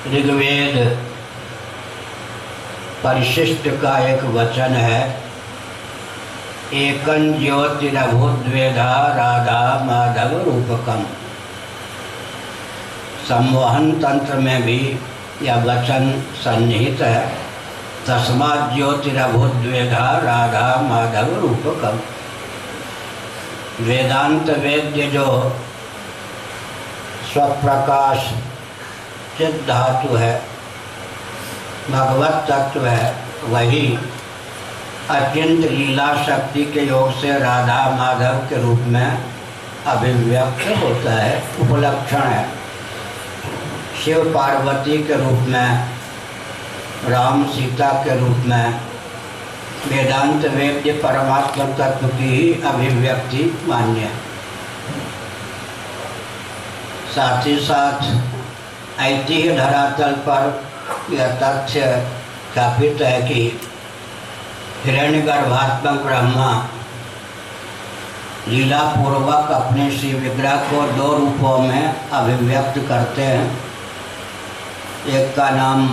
ऋग्वेद परिशिष्ट का एक वचन है, एकं ज्योतिरभूद्वेधा राधा माधव रूपकम। संवहन तंत्र में भी यह वचन सन्निहित है, तस्मात् ज्योतिरभूद्वेधा राधा माधव रूपकम। वेदांत वेद्य जो स्वप्रकाश चित धातु है, भगवत तत्व है, वही अत्यंत लीला शक्ति के योग से राधा माधव के रूप में अभिव्यक्त होता है, उपलक्षण है। शिव पार्वती के रूप में, राम सीता के रूप में वेदांत वेद्य परमात्मा तत्व की ही अभिव्यक्ति मान्य है। साथ ही साथ ऐतिह्य धरातल पर यह तथ्य स्थापित है कि हिरण्यगर्भात्मक ब्रह्मा लीला पूर्वक अपने श्री विग्रह को दो रूपों में अभिव्यक्त करते हैं। एक का नाम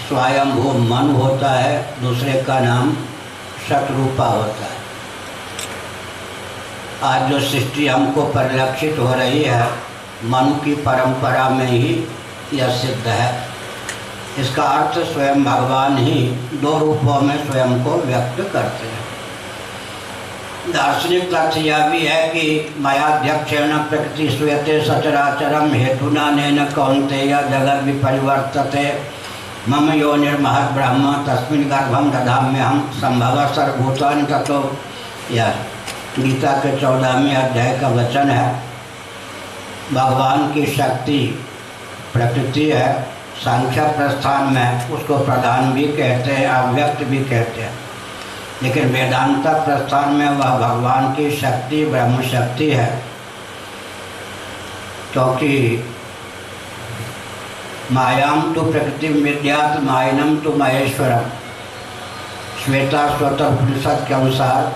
स्वयंभू मन होता है, दूसरे का नाम शतरूपा होता है। आज जो सृष्टि हमको परिलक्षित हो रही है, मनु की परंपरा में ही यह सिद्ध है। इसका अर्थ स्वयं भगवान ही दो रूपों में स्वयं को व्यक्त करते हैं। दार्शनिक तथ्य यह भी है कि मयाध्यक्षेण प्रकृति श्रूयते सचराचरम हेतुनानेन कौन्तेय जगद विपरिवर्तते मम योनिर्महद् ब्रह्म तस्मिन् गर्भं दधाम्यहं संभवः सर्वभूतानि ततो। यह गीता के 14वें अध्याय का वचन है। भगवान की शक्ति प्रकृति है। सांख्य प्रस्थान में उसको प्रधान भी कहते हैं, अव्यक्त भी कहते हैं, लेकिन वेदांत प्रस्थान में वह भगवान की शक्ति ब्रह्म शक्ति है। क्योंकि मायाम तो प्रकृति विद्यात् मायनम तो महेश्वरम। श्वेता स्वतः उपनिषद के अनुसार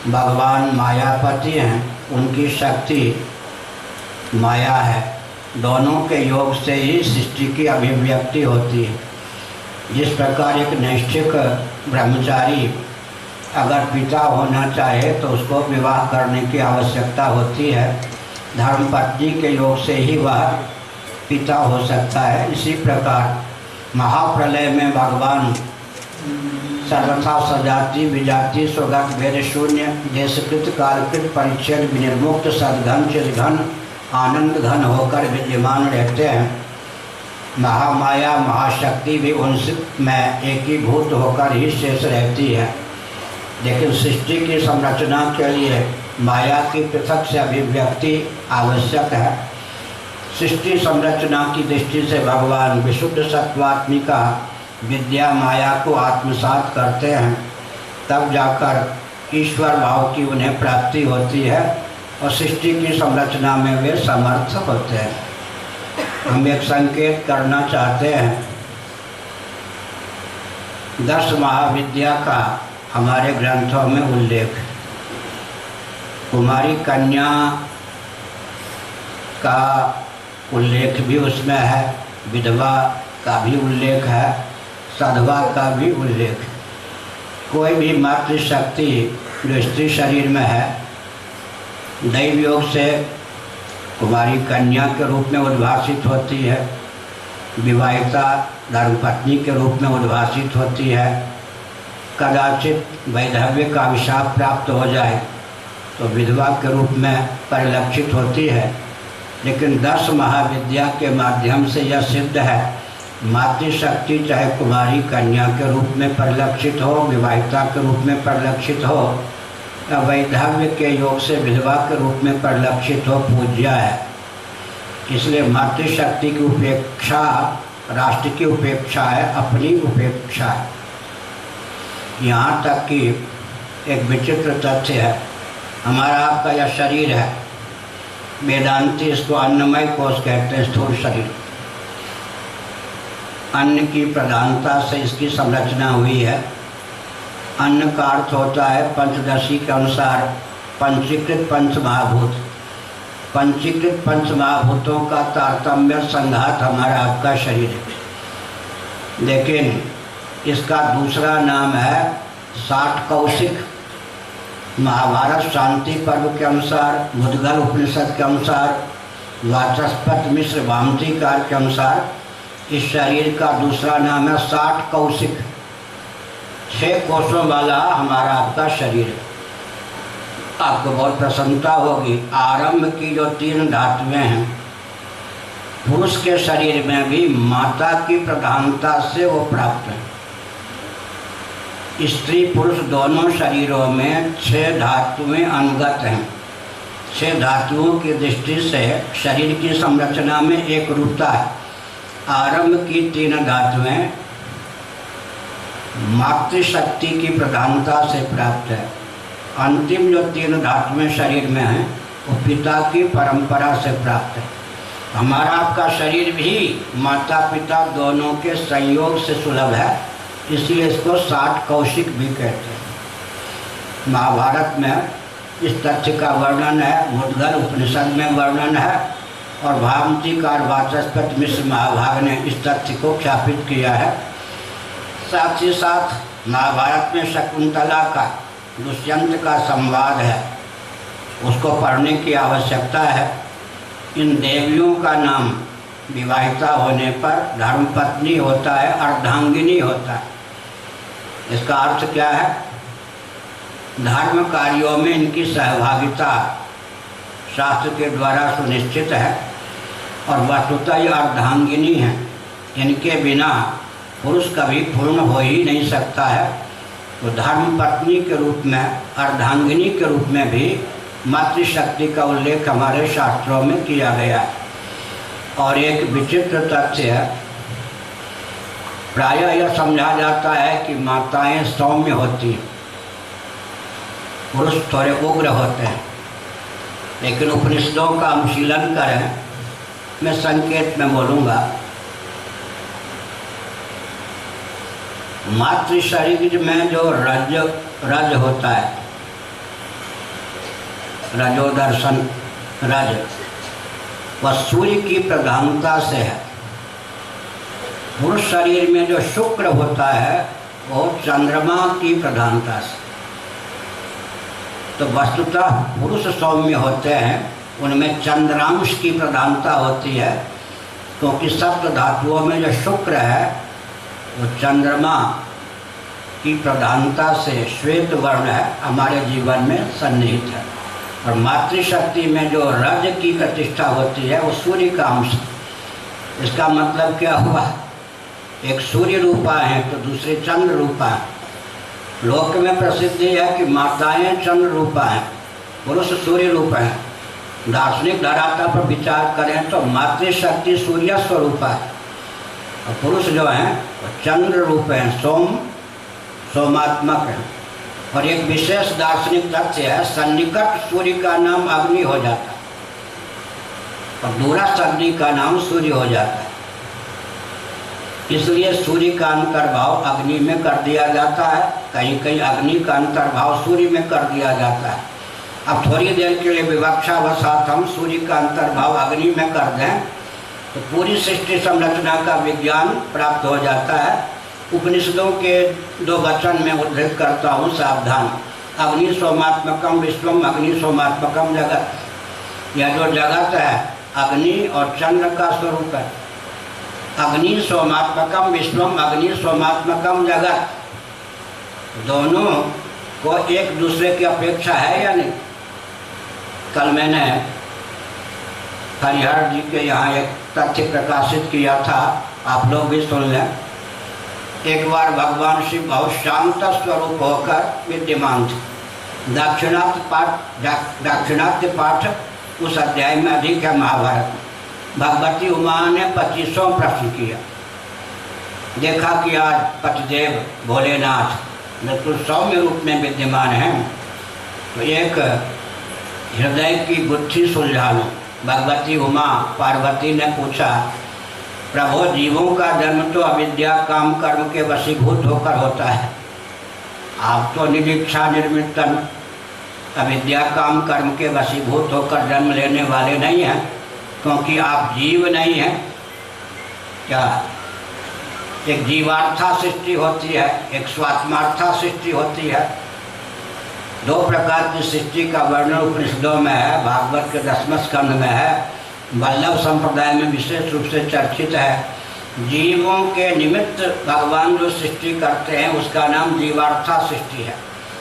भगवान मायापति हैं, उनकी शक्ति माया है। दोनों के योग से ही सृष्टि की अभिव्यक्ति होती है। जिस प्रकार एक नैष्ठिक ब्रह्मचारी अगर पिता होना चाहे तो उसको विवाह करने की आवश्यकता होती है, धर्मपत्नी के योग से ही वह पिता हो सकता है। इसी प्रकार महाप्रलय में भगवान सर्वथा सजाति विजाति स्वगत भेद शून्य देशकृत कालकृत परिच्छेद विनिर्मुक्त सद्घन चिद्घन आनंद घन होकर विद्यमान रहते हैं। महामाया महाशक्ति भी उनसे में एकीभूत होकर ही शेष रहती है। लेकिन सृष्टि की संरचना के लिए माया की पृथक से अभिव्यक्ति आवश्यक है। सृष्टि संरचना की दृष्टि से भगवान विशुद्ध सत्वात्मिका विद्या माया को आत्मसात करते हैं, तब जाकर ईश्वर भाव की उन्हें प्राप्ति होती है और सृष्टि की संरचना में वे समर्थ होते हैं। हम एक संकेत करना चाहते हैं। 10 महाविद्या का हमारे ग्रंथों में उल्लेख, कुमारी कन्या का उल्लेख भी उसमें है, विधवा का भी उल्लेख है, साधवा का भी उल्लेख। कोई भी मातृशक्ति जो स्त्री शरीर में है, दैव योग से कुमारी कन्या के रूप में उद्भासित होती है, विवाहिता धर्मपत्नी के रूप में उद्भासित होती है। कदाचित वैधव्य का अभिशाप प्राप्त हो जाए तो विधवा के रूप में परिलक्षित होती है। लेकिन 10 महाविद्या के माध्यम से यह सिद्ध है, मातृशक्ति चाहे कुमारी कन्या के रूप में परिलक्षित हो, विवाहिता के रूप में परिलक्षित हो या वैधव्य के योग से विधवा के रूप में परिलक्षित हो, पूज्य है। इसलिए मातृशक्ति की उपेक्षा राष्ट्र की उपेक्षा है, अपनी उपेक्षा है। यहाँ तक कि एक विचित्र तथ्य है, हमारा आपका यह शरीर है, वेदांती इसको अन्नमय कोश कहते हैं, स्थूल शरीर। अन्न की प्रधानता से इसकी संरचना हुई है। अन्न का अर्थ होता है पंचदशी के अनुसार पंचीकृत पंच महाभूत। पंचीकृत पंच महाभूतों का तारतम्य संघात हमारा आपका शरीर है। लेकिन इसका दूसरा नाम है 60 कौशिक। महाभारत शांति पर्व के अनुसार, मुद्गल उपनिषद के अनुसार, वाचस्पति मिश्र भामतीकार के अनुसार इस शरीर का दूसरा नाम है 60 कौशिक। 6 कोषों वाला हमारा आपका शरीर है। आपको बहुत प्रसन्नता होगी, आरंभ की जो 3 धातुएं हैं पुरुष के शरीर में भी माता की प्रधानता से वो प्राप्त है। स्त्री पुरुष दोनों शरीरों में 6 धातुएं अनुगत हैं। 6 धातुओं की दृष्टि से शरीर की संरचना में एक रूपता है। आरंभ की 3 धातुएं मातृशक्ति की प्रधानता से प्राप्त है। अंतिम जो 3 धातुएं शरीर में हैं वो पिता की परंपरा से प्राप्त है। हमारा आपका शरीर भी माता पिता दोनों के संयोग से सुलभ है, इसलिए इसको 60 कौशिक भी कहते हैं। महाभारत में इस तथ्य का वर्णन है, मुद्गल उपनिषद में वर्णन है और भामतीकार वाचस्पति मिश्र महाभाग ने इस तथ्य को ख्यापित किया है। साथ ही साथ महाभारत में शकुंतला का दुष्यंत का संवाद है, उसको पढ़ने की आवश्यकता है। इन देवियों का नाम विवाहिता होने पर धर्मपत्नी होता है, अर्धांगिनी होता है। इसका अर्थ क्या है? धर्म कार्यों में इनकी सहभागिता शास्त्र के द्वारा सुनिश्चित है और वस्तुतः ये अर्धांगिनी है। इनके बिना पुरुष कभी पूर्ण हो ही नहीं सकता है। तो धर्म पत्नी के रूप में, अर्धांगिनी के रूप में भी मातृशक्ति का उल्लेख हमारे शास्त्रों में किया गया है। और एक विचित्र तथ्य है, प्रायः यह समझा जाता है कि माताएं सौम्य होती हैं, पुरुष थोड़े उग्र होते हैं। लेकिन उपनिषदों का अनुशीलन करें, मैं संकेत में बोलूँगा, मातृ शरीर में जो रज होता है, रजोदर्शन रज, वह सूर्य की प्रधानता से है। पुरुष शरीर में जो शुक्र होता है वो चंद्रमा की प्रधानता से। तो वस्तुतः पुरुष सौम्य होते हैं, उनमें चंद्रांश की प्रधानता होती है, क्योंकि सप्त धातुओं में जो शुक्र है वो चंद्रमा की प्रधानता से श्वेत वर्ण है, हमारे जीवन में सन्निहित है। और मातृशक्ति में जो रज की प्रतिष्ठा होती है वो सूर्य का अंश। इसका मतलब क्या हुआ? एक सूर्य रूपा है तो दूसरे चंद्र रूपा है। लोक में प्रसिद्धि है कि माताएं चंद्र रूपा हैं, पुरुष सूर्य रूप हैं। दार्शनिक धरातल पर विचार करें तो मातृशक्ति सूर्य स्वरूपा है और पुरुष जो हैं वो चंद्र रूप हैं, सोमात्मक हैं। और एक विशेष दार्शनिक तथ्य है, सन्निकट सूर्य का नाम अग्नि हो जाता है और दूरस्थ अग्नि का नाम सूर्य हो जाता है। इसलिए सूर्य का अंतर्भाव अग्नि में कर दिया जाता है, कहीं कहीं अग्नि का अंतर्भाव सूर्य में कर दिया जाता है। अब थोड़ी देर के लिए विवक्षावसात हम सूर्य का अंतर्भाव अग्नि में कर दें तो पूरी सृष्टि संरचना का विज्ञान प्राप्त हो जाता है। उपनिषदों के 2 वचन में उद्धृत करता हूँ, सावधान। अग्नि सोमात्मकम विश्वम अग्नि सोमात्मकम जगत। यह जो जगत है अग्नि और चंद्र का स्वरूप है। अग्नि सोमात्मकम विश्वम अग्नि सोमात्मकम जगत, दोनों को एक दूसरे की अपेक्षा है या नहीं? कल मैंने हरिहर जी के यहाँ एक तथ्य प्रकाशित किया था, आप लोग भी सुन लें। एक बार भगवान शिव बहुत शांत स्वरूप होकर विद्यमान थे। दाक्षिणात्य पाठ उस अध्याय में अधिक है महाभारत में। भगवती उमा ने 25वां प्रश्न किया। देखा कि आज पतिदेव भोलेनाथ बिल्कुल सौम्य रूप में विद्यमान हैं, तो एक हृदय की गुत्थी सुलझा लो। भगवती उमा पार्वती ने पूछा, प्रभु जीवों का जन्म तो अविद्या काम कर्म के वशीभूत होकर होता है। आप तो निरीक्षा निर्मित अविद्या काम कर्म के वशीभूत होकर जन्म लेने वाले नहीं हैं, क्योंकि आप जीव नहीं हैं। क्या एक जीवार्था सृष्टि होती है, एक स्वात्मार्था सृष्टि होती है। दो प्रकार की सृष्टि का वर्णन उपनिषदों में है, भागवत के 10वें स्कंध में है, वल्लभ संप्रदाय में विशेष रूप से चर्चित है। जीवों के निमित्त भगवान जो सृष्टि करते हैं उसका नाम जीवार्था सृष्टि है।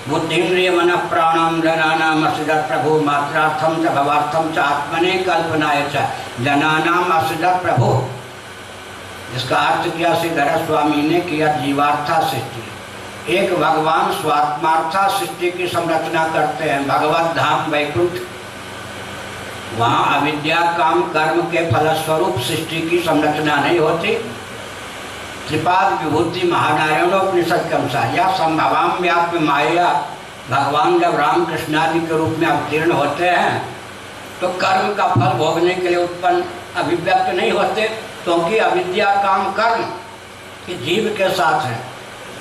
बुद्धिन्द्रिय मन प्राणम जनानाम असुदत् प्रभु मात्रार्थम च भवार्थम च आत्मने कल्पनाय च जनानाम असुदत् प्रभु। इसका अर्थ किया श्रीधर स्वामी ने किया जीवार्था सृष्टि। एक भगवान स्वात्मार्था सृष्टि की संरचना करते हैं, भगवत धाम वैकुंठ। वहाँ अविद्या काम कर्म के फलस्वरूप सृष्टि की संरचना नहीं होती। त्रिपाद विभूति महानारायणोपनिषद के अनुसार या संभवाम व्याप्य माया, भगवान जब राम कृष्णादि के रूप में अवतीर्ण होते हैं तो कर्म का फल भोगने के लिए उत्पन्न अभिव्यक्त नहीं होते, क्योंकि अविद्या काम कर्म कि जीव के साथ है।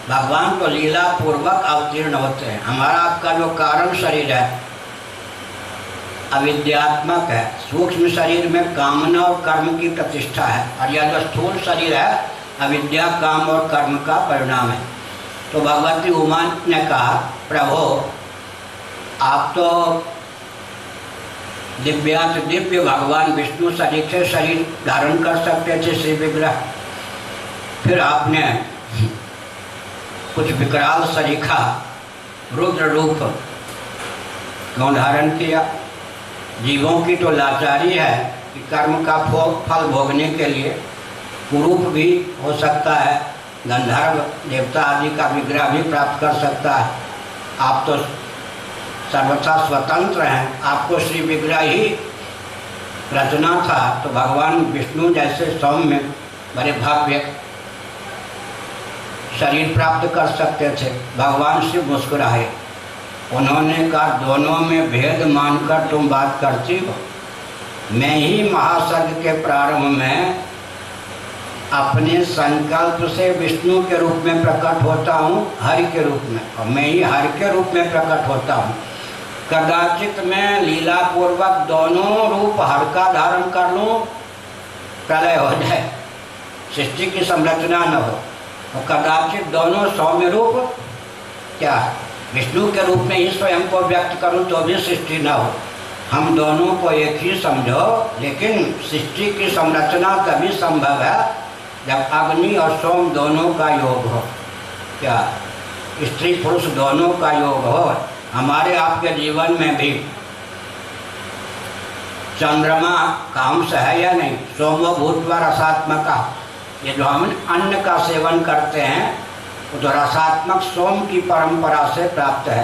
भगवान तो लीला पूर्वक अवतीर्ण होते हैं। हमारा आपका जो कारण शरीर है अविद्यात्मक है। सूक्ष्म शरीर में कामना और कर्म की प्रतिष्ठा है, और यह जो स्थूल शरीर है अविद्या काम और कर्म का परिणाम है। तो भगवती उमा ने कहा, प्रभु आप तो दिव्यात दिव्य भगवान विष्णु सरीखे शरीर धारण कर सकते थे श्री विग्रह, फिर आपने कुछ विकराल सरीखा रुद्र रूप क्यों धारण किया? जीवों की तो लाचारी है कि कर्म का फल भोगने के लिए कुरूप भी हो सकता है, गंधर्व देवता आदि का विग्रह भी प्राप्त कर सकता है। आप तो सर्वथा स्वतंत्र हैं, आपको श्री विग्रह ही रचना था तो भगवान विष्णु जैसे सौम्य बड़े भव्य शरीर प्राप्त कर सकते थे। भगवान शिव मुस्कुराए, उन्होंने कहा दोनों में भेद मानकर तुम बात करती हो। मैं ही महासर्ग के प्रारंभ में अपने संकल्प से विष्णु के रूप में प्रकट होता हूँ, हरि के रूप में, और मैं ही हरि के रूप में प्रकट होता हूँ। कदाचित मैं लीला पूर्वक दोनों रूप हर का धारण कर लूँ, प्रलय हो जाए, सृष्टि की संरचना न हो, और कदाचित दोनों सौम्य रूप क्या विष्णु के रूप में ही स्वयं को व्यक्त करूं तो भी सृष्टि न हो। हम दोनों को एक ही समझो, लेकिन सृष्टि की संरचना तभी संभव है जब अग्नि और सोम दोनों का योग हो। क्या स्त्री पुरुष दोनों का योग हो। हमारे आपके जीवन में भी चंद्रमा का अंश है या नहीं? सोमो भूत्वा रसात्मका, ये जो हम अन्न का सेवन करते हैं वो तो रसात्मक सोम की परंपरा से प्राप्त है।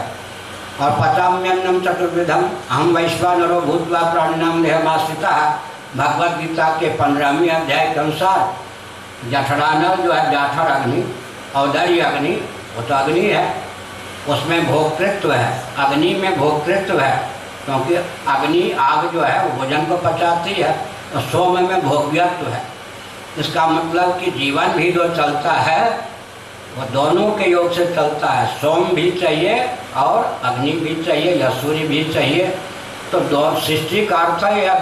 और पचाम्यन्नम चतुर्विधम अहम वैश्वानरो भूत्वा प्राणिनाम देहमाश्रितः, भगवद गीता के 15वें अध्याय के अनुसार जठरानल जो है जाठर अग्नि, औदर्य अग्नि, वो तो अग्नि है, उसमें भोक्तृत्व है, अग्नि में भोक्तृत्व है, क्योंकि अग्नि आग जो है वो भोजन को पचाती है, और सोम में भोग्यत्व है। इसका मतलब कि जीवन भी जो चलता है वो दोनों के योग से चलता है। सोम भी चाहिए और अग्नि भी चाहिए या सूर्य भी चाहिए। तो दो सृष्टि का अर्थ है या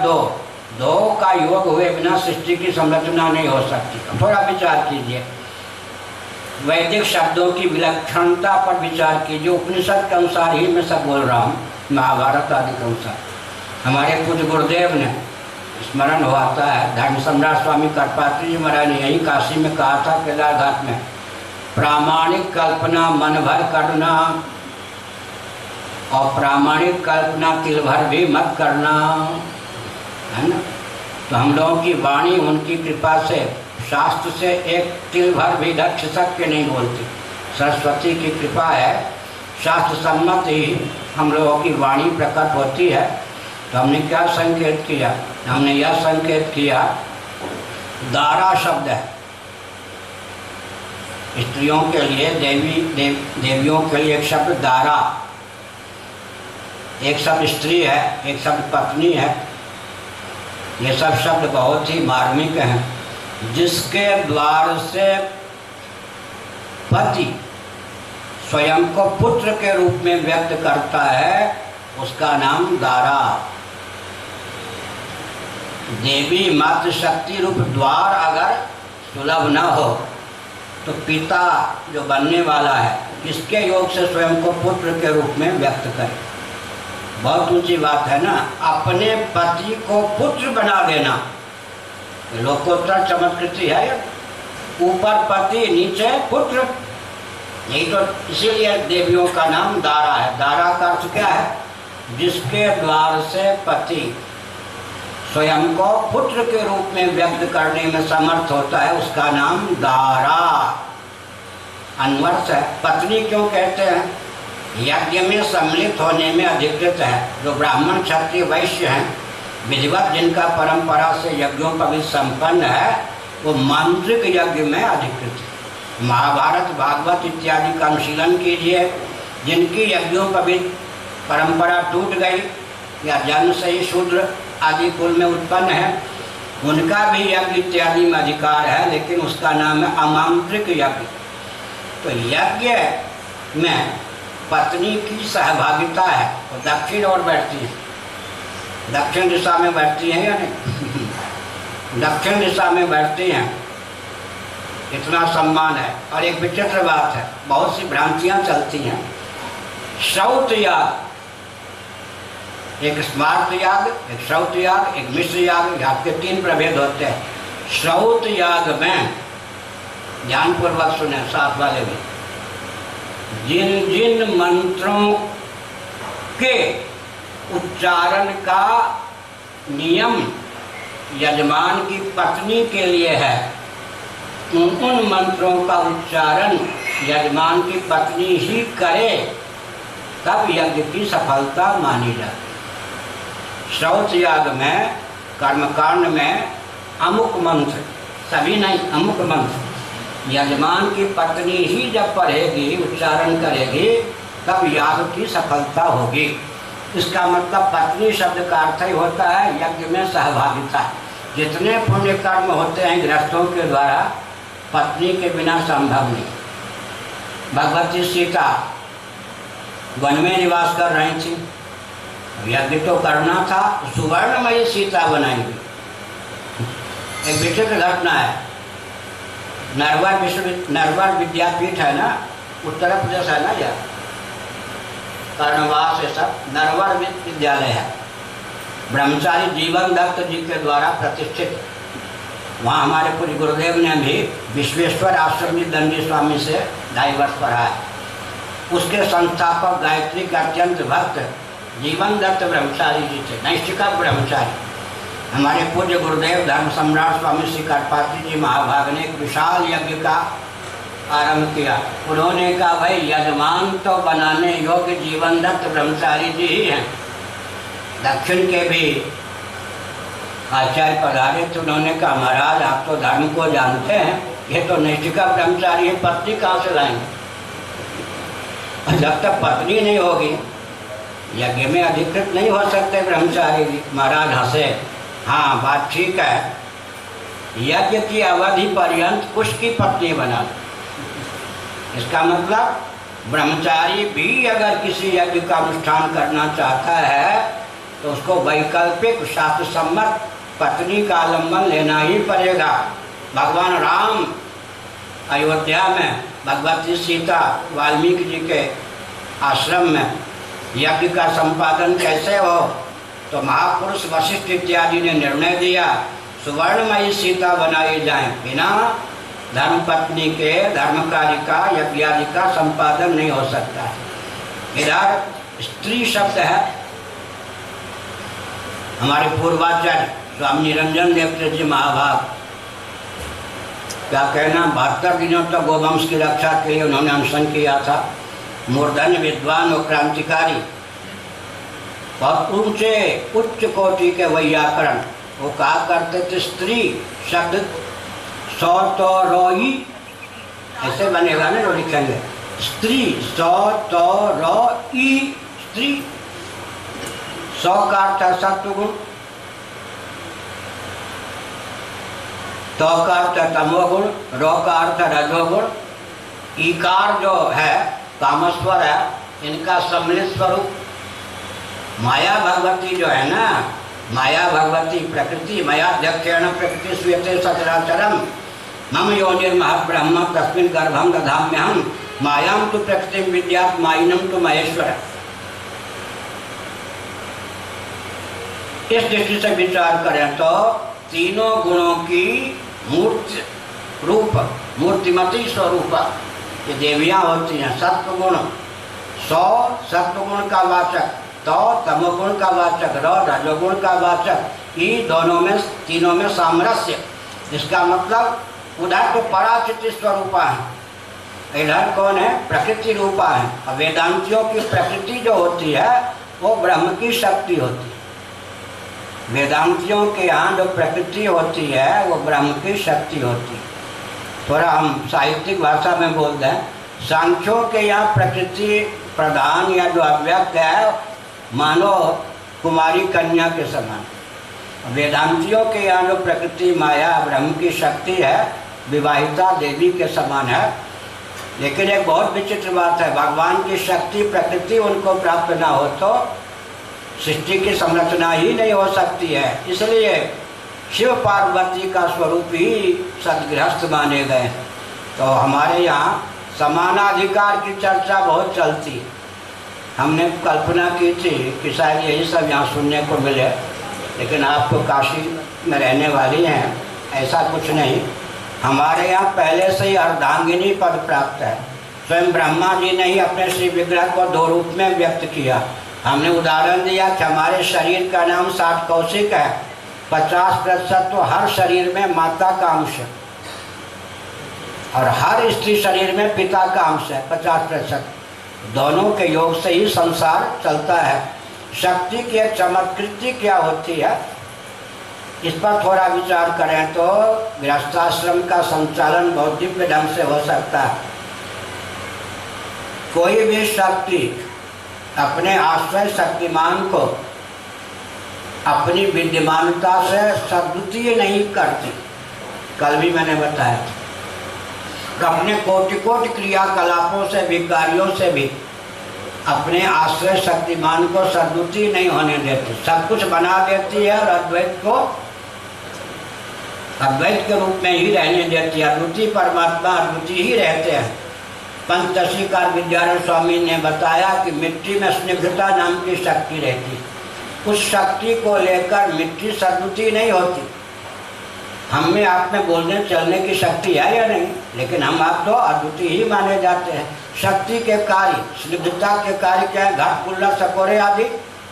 दो का योग हुए बिना सृष्टि की संरचना नहीं हो सकती। थोड़ा विचार कीजिए, वैदिक शब्दों की विलक्षणता पर विचार कीजिए। उपनिषद के अनुसार ही मैं सब बोल रहा हूँ, महाभारत आदि के अनुसार। हमारे पूज्य गुरुदेव ने स्मरण होता है, धर्म सम्राट स्वामी करपात्री जी महाराज ने यही काशी में कहा था, केदार घाट में, प्रामाणिक कल्पना मन भर करना और प्रामाणिक कल्पना तिल भर भी मत करना, है ना। तो हम लोगों की वाणी उनकी कृपा से शास्त्र से एक तिल भर भी खिसक के नहीं बोलती। सरस्वती की कृपा है, शास्त्र सम्मत ही हम लोगों की वाणी प्रकट होती है। तो हमने क्या संकेत किया? हमने यह संकेत किया, दारा शब्द है स्त्रियों के लिए, देवियों के लिए एक शब्द दारा, एक शब्द स्त्री है, एक शब्द पत्नी है। ये सब शब्द बहुत ही मार्मिक हैं। जिसके द्वार से पति स्वयं को पुत्र के रूप में व्यक्त करता है उसका नाम दारा। देवी मातृ शक्ति रूप द्वार अगर सुलभ न हो तो पिता जो बनने वाला है किसके योग से स्वयं को पुत्र के रूप में व्यक्त करे। बहुत ऊंची बात है ना, अपने पति को पुत्र बना देना, लोकोत्तर चमत्कृति है। ऊपर पति नीचे पुत्र, यही तो इसीलिए देवियों का नाम दारा है। दारा का अर्थ क्या है? जिसके द्वार से पति स्वयं को पुत्र के रूप में व्यक्त करने में समर्थ होता है, उसका नाम दारा। अन्वर्थ है। पत्नी क्यों कहते हैं? यज्ञ में सम्मिलित होने में अधिकृत है। जो ब्राह्मण क्षत्रिय वैश्य हैं, विधिवत जिनका परंपरा से यज्ञोपवीत संपन्न है, वो मांत्रिक यज्ञ में अधिकृत है। महाभारत भागवत इत्यादि का अनुशीलन कीजिए। जिनकी यज्ञोपवीत परंपरा टूट गई या जन्म से ही शूद्र आदि कुल में उत्पन्न है, उनका भी यज्ञ इत्यादि में अधिकार है, लेकिन उसका नाम है अमांत्रिक यज्ञ। तो यज्ञ में पत्नी की सहभागिता है। वो दक्षिण ओर बैठती है, दक्षिण दिशा में बैठती हैं या नहीं? दक्षिण दिशा में बैठती हैं, इतना सम्मान है। और एक विचित्र बात है, बहुत सी भ्रांतियां चलती हैं। श्रौत याग, एक स्मार्त याग, एक श्रौत याग, एक मिश्र याग, याग के 3 प्रभेद होते हैं। श्रौत याग में ध्यानपूर्वक सुने साथ वाले भी, जिन जिन मंत्रों के उच्चारण का नियम यजमान की पत्नी के लिए है, उन मंत्रों का उच्चारण यजमान की पत्नी ही करे, तब यज्ञ की सफलता मानी जाती। श्रौत याग में, कर्मकांड में अमुक मंत्र, सभी नहीं, अमुक मंत्र यजमान की पत्नी ही जब पढ़ेगी, उच्चारण करेगी, तब याग की सफलता होगी। इसका मतलब पत्नी शब्द का अर्थ ही होता है यज्ञ में सहभागिता। जितने पुण्य कर्म होते हैं गृहस्थों के द्वारा, पत्नी के बिना संभव नहीं। भगवती सीता वन में निवास कर रही थी, यज्ञ तो करना था, सुवर्णमयी सीता बनाई गई। एक विचित्र घटना है, नरवर विद्यापीठ है ना, उत्तर प्रदेश है ना, यह कर्णवास है सब, नरवर विद्यालय है, ब्रह्मचारी जीवन दत्त जी के द्वारा प्रतिष्ठित। वहाँ हमारे पूज्य गुरुदेव ने भी विश्वेश्वर आश्रम जी दंडी स्वामी से 2.5 वर्ष पढ़ा है। उसके संस्थापक गायत्री के अत्यंत भक्त जीवन दत्त ब्रह्मचारी जी थे, नैष्ठिका ब्रह्मचारी। हमारे पूज्य गुरुदेव धर्म सम्राट स्वामी श्री करपात्री जी महाभाग ने एक विशाल यज्ञ का आरंभ किया। उन्होंने कहा, भाई यजमान तो बनाने योग्य जीवन दत्त ब्रह्मचारी जी ही हैं। दक्षिण के भी आचार्य पधारे तो उन्होंने कहा, महाराज आप तो धर्म को जानते हैं, ये तो नैष्ठिका ब्रह्मचारी है, पत्नी कहाँ से लाएंगे? जब तक पत्नी नहीं होगी यज्ञ में अधिकृत नहीं हो सकते ब्रह्मचारी जी। महाराज हंसे, हाँ बात ठीक है, यज्ञ की अवधि पर्यंत उसकी पत्नी बना दो। इसका मतलब ब्रह्मचारी भी अगर किसी यज्ञ का अनुष्ठान करना चाहता है तो उसको वैकल्पिक शास्त्र सम्मत पत्नी का आलम्बन लेना ही पड़ेगा। भगवान राम अयोध्या में, भगवती सीता वाल्मीकि जी के आश्रम में यज्ञ का संपादन कैसे हो, तो महापुरुष वशिष्ठ इत्यादि ने निर्णय दिया सुवर्णमयी सीता बनाई जाए, बिना धर्मपत्नी के धर्म कार्य का यज्ञ आदि का संपादन नहीं हो सकता है। इधर स्त्री शब्द है, हमारे पूर्वाचार्य स्वामी निरंजन देव जी महाभाग, क्या कहना, 72 दिनों तक गोवंश की रक्षा के लिए उन्होंने अनशन किया था। मूर्धन्य विद्वान और क्रांतिकारी, बहुत ऊंचे उच्च कोटि के वैयाकरण। वो कहा करते थे स्त्री शब्द सौ तो रोई, ऐसे बनेगा ना, जो लिखेंगे स्त्री सौ तो रोई, स्त्री। सौ का अर्थ है सत्वगुण, तो का अर्थ है तमोगुण, रो का अर्थ है रजोगुण, ईकार जो है कामस्वर है, इनका सम्मिलित स्वरूप माया भगवती जो है ना, माया भगवती प्रकृति, मया अध्यक्षेण प्रकृति श्वेते सचराचरम मम योनिर्महत् ब्रह्म तस्मिन् गर्भं दधाम्यहम् मायां तु प्रकृतिं विद्यात् मायिनं तु महेश्वर। इस दृष्टि से विचार करें तो तीनों गुणों की मूर्ति रूप, मूर्तिमती स्वरूप ये देवियाँ होती हैं। सत्वगुण 100 सत्वगुण का वाचक, तो तमोगुण का वाचक, रजोगुण का वाचक, ये दोनों में तीनों में सामरस्य। इसका मतलब उधर तो पराचित स्वरूपा है, इधर कौन है? प्रकृति रूपा है। और वेदांतियों की प्रकृति जो होती है वो ब्रह्म की शक्ति होती है। वेदांतियों के यहाँ जो प्रकृति होती है वो ब्रह्म की शक्ति होती है। थोड़ा हम साहित्यिक भाषा में बोल दें, सांख्यों के यहाँ प्रकृति प्रधान या जो अव्यक्त है मानो कुमारी कन्या के समान। वेदांतियों के यहाँ जो प्रकृति माया ब्रह्म की शक्ति है विवाहिता देवी के समान है। लेकिन एक बहुत विचित्र बात है, भगवान की शक्ति प्रकृति उनको प्राप्त ना हो तो सृष्टि की संरचना ही नहीं हो सकती है। इसलिए शिव पार्वती का स्वरूप ही सदगृहस्थ माने गए। तो हमारे यहाँ समानाधिकार की चर्चा बहुत चलती है। हमने कल्पना की थी कि शायद यही सब यहाँ सुनने को मिले, लेकिन आप तो काशी में रहने वाली हैं, ऐसा कुछ नहीं। हमारे यहाँ पहले से ही अर्धांगिनी पद प्राप्त है। स्वयं ब्रह्मा जी ने ही अपने श्री विग्रह को 2 रूप में व्यक्त किया। हमने उदाहरण दिया कि हमारे शरीर का नाम 60 कौशिक है, 50% तो हर शरीर में माता का अंश है और हर स्त्री शरीर में पिता का अंश है 50%। दोनों के योग से ही संसार चलता है। शक्ति की चमत्कृति क्या होती है, इस पर थोड़ा विचार करें तो गृहस्थाश्रम का संचालन बहुत दिव्य ढंग से हो सकता है। कोई भी शक्ति अपने आश्रय शक्तिमान को अपनी विद्यमानता से सद्वितीय नहीं करती। कल भी मैंने बताया था, अपने कोटि कोटि क्रियाकलापों से भी, कार्यों से भी अपने आश्रय शक्तिमान को सद्वितीय नहीं होने देती। सब कुछ बना देती है और अद्वैत को अद्वैत के रूप में ही रहने देती है। अद्वितीय परमात्मा अद्वितीय ही रहते हैं। पंचदशीकार विद्यारण्य स्वामी ने बताया कि मिट्टी में स्निग्धता नाम की शक्ति रहती है। उस शक्ति को लेकर मिट्टी सद्वितीय नहीं होती। हम में आप में बोलने चलने की शक्ति है या नहीं, लेकिन हम आप तो अद्वितीय ही माने जाते हैं। शक्ति के कार्य, स्निग्धता के कार्य क्या है? घाट कुल्ला सकोरे आदि,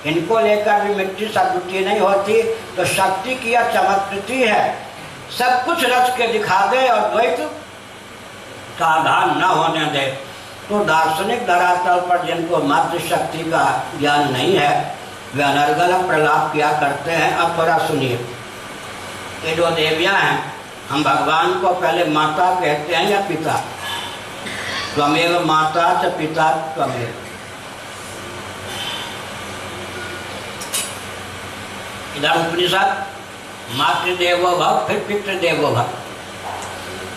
इनको लेकर भी मिट्टी सद्वितीय नहीं होती। तो शक्ति की यह चमत्कृति है, सब कुछ रच के दिखा दे और द्वैत का आधार न होने दे। तो दार्शनिक धरातल पर जिनको मातृशक्ति का ज्ञान नहीं है वे अनर्गल प्रलाप किया करते हैं। अब थोड़ा सुनिए, ये जो देवियाँ हैं, हम भगवान को पहले माता कहते हैं या पिता? त्वमेव माता च पिता त्वमेव। इधर उपनिषद मातृदेवो भव, फिर पितृदेवो भव।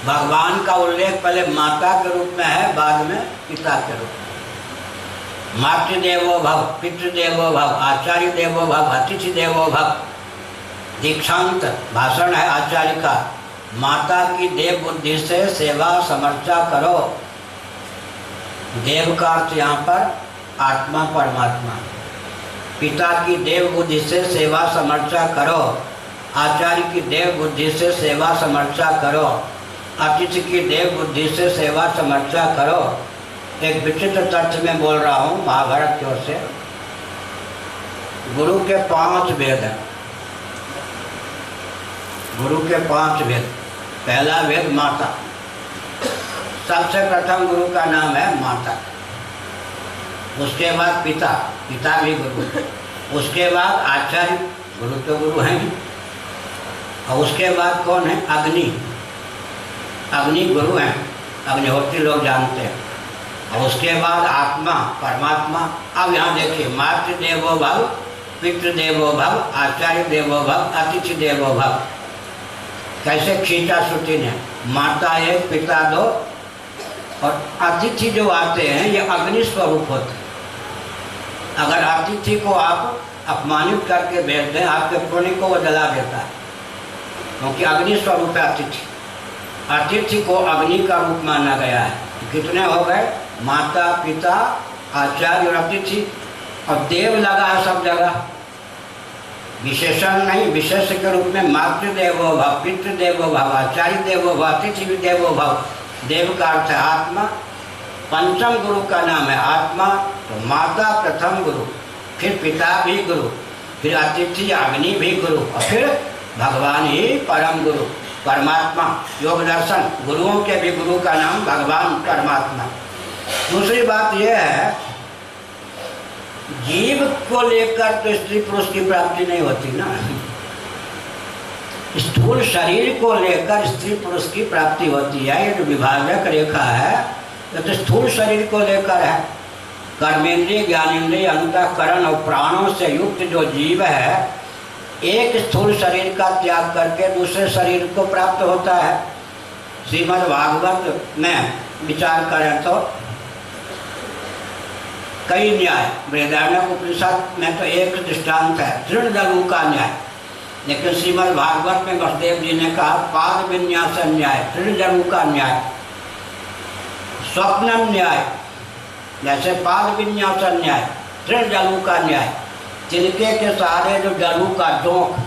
भगवान का उल्लेख पहले माता के रूप में है, बाद में पिता के रूप में। मातृदेवो भव, पितृदेवो भव, आचार्य देवो भव, अतिथि देवो भव। दीक्षांत भाषण है आचार्य का। माता की देव बुद्धि से सेवा समर्चा करो। देव का अर्थ यहाँ पर आत्मा परमात्मा। पिता की देव बुद्धि से सेवा समर्चा करो, आचार्य की देव बुद्धि से सेवा समर्चा करो, अतिथि की देव बुद्धि से सेवा समर्चा करो। एक विचित्र तथ्य में बोल रहा हूँ महाभारत की ओर से। गुरु के 5 वेद हैं। गुरु के 5 वेद। पहला वेद माता, सबसे प्रथम गुरु का नाम है माता। उसके बाद पिता, पिता भी गुरु। उसके बाद आचार्य, गुरु तो गुरु हैं। और उसके बाद कौन है? अग्नि, अग्नि गुरु हैं, अग्निहोत्री लोग जानते हैं। और उसके बाद आत्मा परमात्मा। अब यहाँ देखिए, मातृदेवो भव, पितृदेवो भव, आचार्य देवो भव, अतिथि देवो भव। कैसे खींचा श्रुति ने, माता 1 पिता 2 और अतिथि जो आते हैं ये अग्नि स्वरूप होते हैं। अगर अतिथि को आप अपमानित करके भेज दें, आपके पुण्य को वो जला देता है, क्योंकि अग्नि स्वरूप है अतिथि। अतिथि को अग्नि का रूप माना गया है। कितने हो गए? माता, पिता, आचार्य और अतिथि, और देव लगा है सब जगह, विशेषण नहीं, विशेष के रूप में मातृ देवो भव, पितृ देवो भव, आचार्य देवो भव, अतिथि भी देवो भव। देव का अर्थ है आत्मा, पंचम गुरु का नाम है आत्मा, तो माता प्रथम गुरु, फिर पिता भी गुरु, फिर अतिथि अग्नि भी गुरु, और फिर भगवान ही परम गुरु, परमात्मा। योग दर्शन गुरुओं के भी गुरु का नाम भगवान परमात्मा। दूसरी बात यह है, जीव को लेकर तो स्त्री पुरुष की प्राप्ति नहीं होती ना। स्थूल शरीर को लेकर स्त्री पुरुष की प्राप्ति होती है। ये जो विभाजक रेखा है ये तो स्थूल शरीर को लेकर है। कर्मेंद्रिय, ज्ञानेंद्रिय, अंतःकरण और प्राणों से युक्त जो जीव है, एक स्थूल शरीर का त्याग करके दूसरे शरीर को प्राप्त होता है। श्रीमद् भागवत में विचार करें तो कई न्याय, बृहदारण्यक उपनिषद में तो एक दृष्टांत है तृणदलु का न्याय, लेकिन श्रीमद् भागवत में वसुदेव जी ने कहा पाद विन्यास न्याय, तृणदलु का न्याय, स्वप्न न्याय, जैसे पाद विन्यास न्याय, तृणदलु का न्याय, तिनके के सहारे जो जलू का जोंक,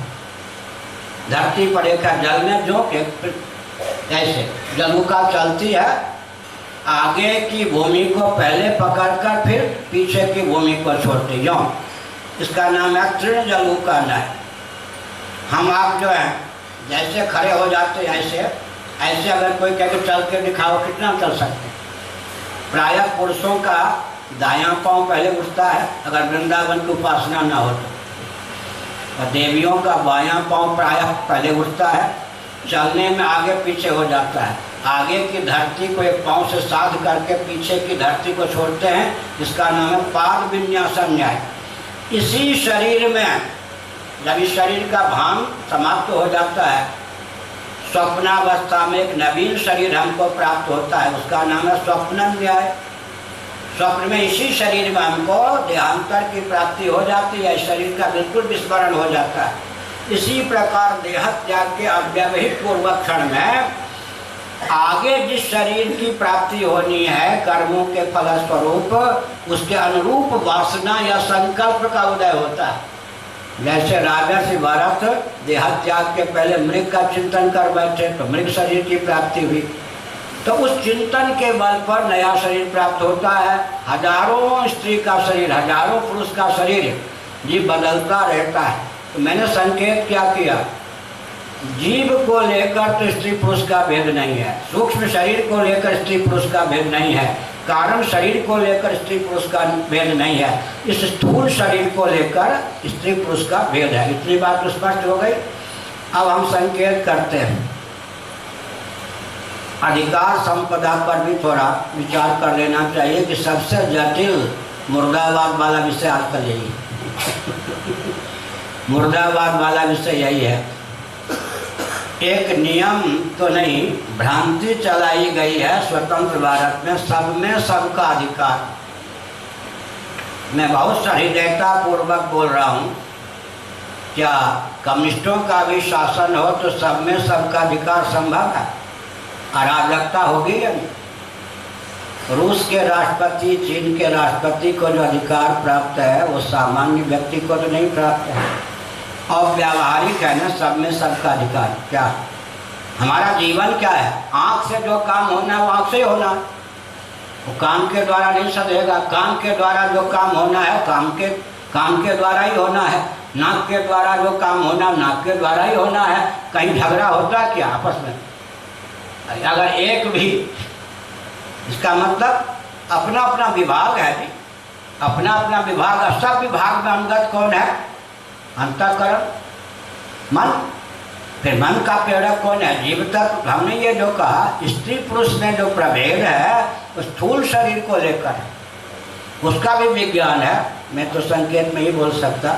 धरती पर एक जल में जोंक, ऐसे जलू का चलती है, आगे की भूमि को पहले पकड़कर फिर पीछे की भूमि को छोड़ती जाओ, इसका नाम है तृण जलू का न्याय। हम आप जो है जैसे खड़े हो जाते हैं ऐसे अगर कोई कह के चल के दिखाओ, कितना चल सकते हैं? प्रायः पुरुषों का दायां पांव पहले उठता है अगर वृंदावन की उपासना ना हो तो, और देवियों का बायां पांव प्रायः पहले उठता है, चलने में आगे पीछे हो जाता है। आगे की धरती को एक पांव से साध करके पीछे की धरती को छोड़ते हैं, इसका नाम है पाद विन्यास न्याय। इसी शरीर में जब इस शरीर का भान समाप्त हो जाता है, स्वप्नावस्था में एक नवीन शरीर हमको प्राप्त होता है, उसका नाम है स्वप्न न्याय। स्वप्न में इसी शरीर में हमको देहांतर की प्राप्ति हो जाती है, शरीर का बिल्कुल विस्मरण हो जाता है। इसी प्रकार देह त्याग के अव्यवहित पूर्वक क्षण में आगे जिस शरीर की प्राप्ति होनी है कर्मों के फलस्वरूप, उसके अनुरूप वासना या संकल्प का उदय होता है। जैसे राजर्षि भरत देह त्याग के पहले मृग का चिंतन कर बैठे तो मृग शरीर की प्राप्ति हुई, तो उस चिंतन के बल पर नया शरीर प्राप्त होता है। हजारों स्त्री का शरीर, हजारों पुरुष का शरीर जीव बदलता रहता है। तो मैंने संकेत क्या किया, जीव को लेकर तो स्त्री पुरुष का भेद नहीं है, सूक्ष्म शरीर को लेकर स्त्री पुरुष का भेद नहीं है, कारण शरीर को लेकर स्त्री पुरुष का भेद नहीं है, इस स्थूल शरीर को लेकर स्त्री पुरुष का भेद है। इतनी बात तो स्पष्ट हो गई। अब हम संकेत करते हैं, अधिकार संपदा पर भी थोड़ा विचार कर लेना चाहिए कि सबसे जटिल मुर्दाबाद वाला विषय आजकल यही है। मुर्दाबाद वाला विषय यही है। एक नियम तो नहीं, भ्रांति चलाई गई है स्वतंत्र भारत में, सब में सबका अधिकार। मैं बहुत सहृदयता पूर्वक बोल रहा हूँ, क्या कम्युनिस्टों का भी शासन हो तो सब में सबका अधिकार संभव है? अराजकता होगी या नहीं? रूस के राष्ट्रपति, चीन के राष्ट्रपति को जो अधिकार प्राप्त है वो सामान्य व्यक्ति को तो नहीं प्राप्त है। और व्यावहारिक है ना, सब में सबका अधिकार। क्या हमारा जीवन क्या है? आँख से जो काम होना है वो आँख से ही होना है, वो कान के द्वारा नहीं सधेगा। कान के द्वारा जो काम होना है काम के द्वारा ही होना है। नाक के द्वारा जो काम होना नाक के द्वारा ही होना है। कहीं झगड़ा होता है क्या आपस में? अगर एक भी, इसका मतलब अपना अपना विभाग है जी, अपना अपना विभाग। सब विभाग में अंगत कौन है? अंतःकरण, मन। फिर मन का प्रेरक कौन है? जीव तत्व। हमने ये जो कहा स्त्री पुरुष में जो प्रभेद है वो स्थूल शरीर को लेकर है, उसका भी विज्ञान है। मैं तो संकेत में ही बोल सकता,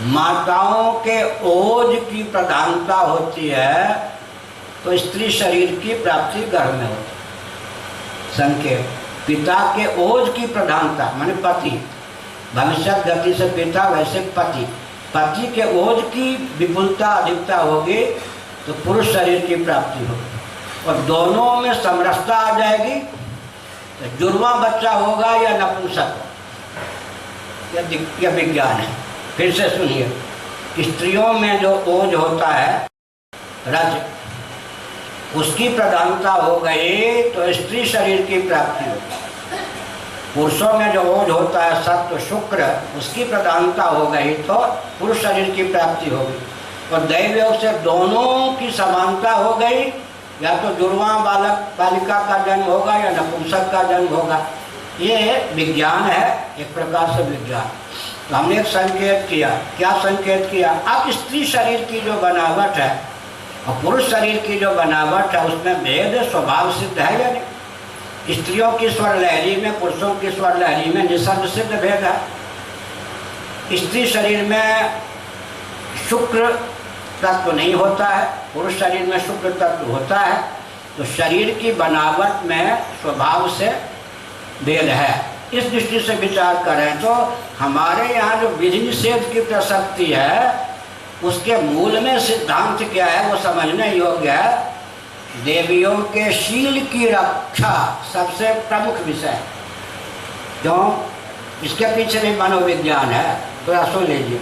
माताओं के ओज की प्रधानता होती है तो स्त्री शरीर की प्राप्ति गर्भ में होती है। संकेत पिता के ओज की प्रधानता माने पति, भविष्य गति से पिता वैसे पति, पति के ओज की विपुलता अधिकता होगी तो पुरुष शरीर की प्राप्ति होगी। और दोनों में समरसता आ जाएगी तो जुड़वा बच्चा होगा या नपुंसक, यह विज्ञान है। फिर से सुनिए, स्त्रियों में जो ओज होता है रज, उसकी प्रधानता हो गई तो स्त्री शरीर की प्राप्ति होगी। पुरुषों में जो ओज होता है सत्व शुक्र, उसकी प्रधानता हो गई तो पुरुष शरीर की प्राप्ति होगी। और दैव योग से दोनों की समानता हो गई, या तो जुड़वा बालक बालिका का जन्म होगा या नपुंसक का जन्म होगा। ये विज्ञान है, एक प्रकार से विज्ञान। तो हमने एक संकेत किया, क्या संकेत किया? अब स्त्री शरीर की जो बनावट है और पुरुष शरीर की जो बनावट है उसमें भेद स्वभाव सिद्ध है या नहीं? स्त्रियों की स्वर लहरी में पुरुषों की स्वर लहरी में निसर्ग सिद्ध भेद है। स्त्री शरीर में शुक्र तत्व नहीं होता है, पुरुष शरीर में शुक्र तत्व होता है। तो शरीर की बनावट में स्वभाव से भेद है। इस दृष्टि से विचार करें तो हमारे यहाँ जो विधि निषेध की प्रसक्ति है उसके मूल में सिद्धांत क्या है वो समझने योग्य है। देवियों के शील की रक्षा सबसे प्रमुख विषय। क्यों? इसके पीछे भी मनोविज्ञान है। तो सुन लीजिए,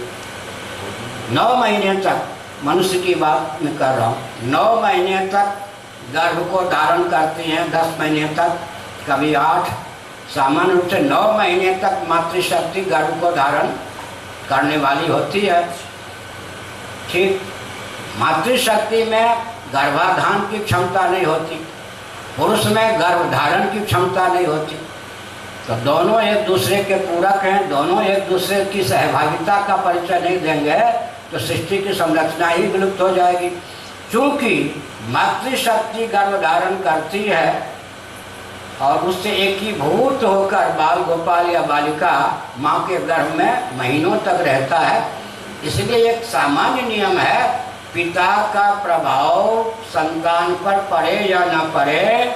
9 महीने तक, मनुष्य की बात मैं कर रहा हूँ, 9 महीने तक गर्भ को धारण करती हैं, 10 महीने तक, कभी 8, सामान्य रूप से 9 महीने तक मातृशक्ति गर्भ को धारण करने वाली होती है। ठीक, मातृशक्ति में गर्भाधान की क्षमता नहीं होती, पुरुष में गर्भधारण की क्षमता नहीं होती। तो दोनों एक दूसरे के पूरक हैं, दोनों एक दूसरे की सहभागिता का परिचय नहीं देंगे तो सृष्टि की संरचना ही विलुप्त हो जाएगी। क्योंकि मातृशक्ति गर्भधारण करती है और उससे एकीभूत होकर बाल गोपाल या बालिका माँ के गर्भ में महीनों तक रहता है। इसलिए एक सामान्य नियम है, पिता का प्रभाव संतान पर पड़े या न पड़े,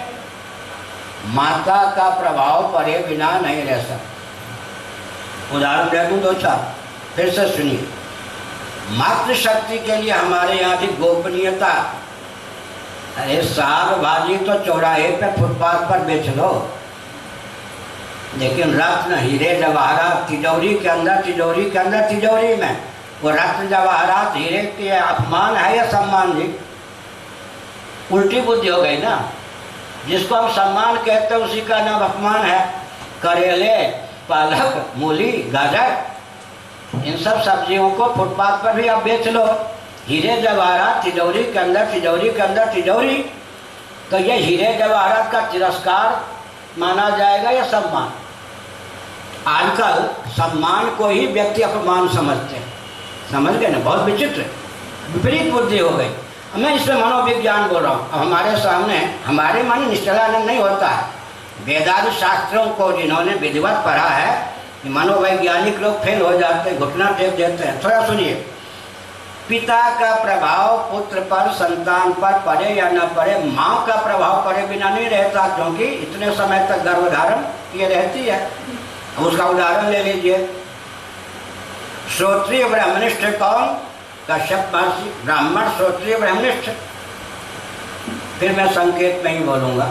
माता का प्रभाव पड़े बिना नहीं रह सकता। उदाहरण दे दूँ 2-4, फिर से सुनिए। मातृशक्ति के लिए हमारे यहाँ की गोपनीयता। अरे साग भाजी तो चौराहे पे फुटपाथ पर बेच लो, लेकिन रत्न हीरे जवाहरात तिजोरी के अंदर तिजोरी में, वो रत्न जवाहरात हीरे के अपमान है या सम्मान? जी, उल्टी बुद्धि हो गई ना। जिसको हम सम्मान कहते हैं उसी का नाम अपमान है। करेले, पालक, मूली, गाजर, इन सब सब्जियों को फुटपाथ पर भी आप बेच लो। हीरे जवाहरात तिजोरी के अंदर तिजोरी, तो ये हीरे जवाहरात का तिरस्कार माना जाएगा या सम्मान? आजकल सम्मान को ही व्यक्ति अपमान समझते हैं। समझ गए ना? बहुत विचित्र, विपरीत बुद्धि हो गई। मैं इसमें मनोविज्ञान बोल रहा हूँ। अब हमारे सामने हमारे मन निष्ठलानंद नहीं होता है। वेदांत शास्त्रों को जिन्होंने विधिवत पढ़ा है, मनोवैज्ञानिक लोग फेल हो जाते हैं, घुटना टेक देते हैं। थोड़ा सुनिए, पिता का प्रभाव पुत्र पर, संतान पर पड़े या न पड़े, माँ का प्रभाव पड़े बिना नहीं रहता, क्योंकि इतने समय तक गर्भधारण किए रहती है। उसका उदाहरण ले लीजिए। श्रोत्रिय ब्रह्मनिष्ठ कौन? कश्यप महर्षि, ब्राह्मण श्रोत्रिय ब्रह्मनिष्ठ। फिर मैं संकेत में ही बोलूँगा।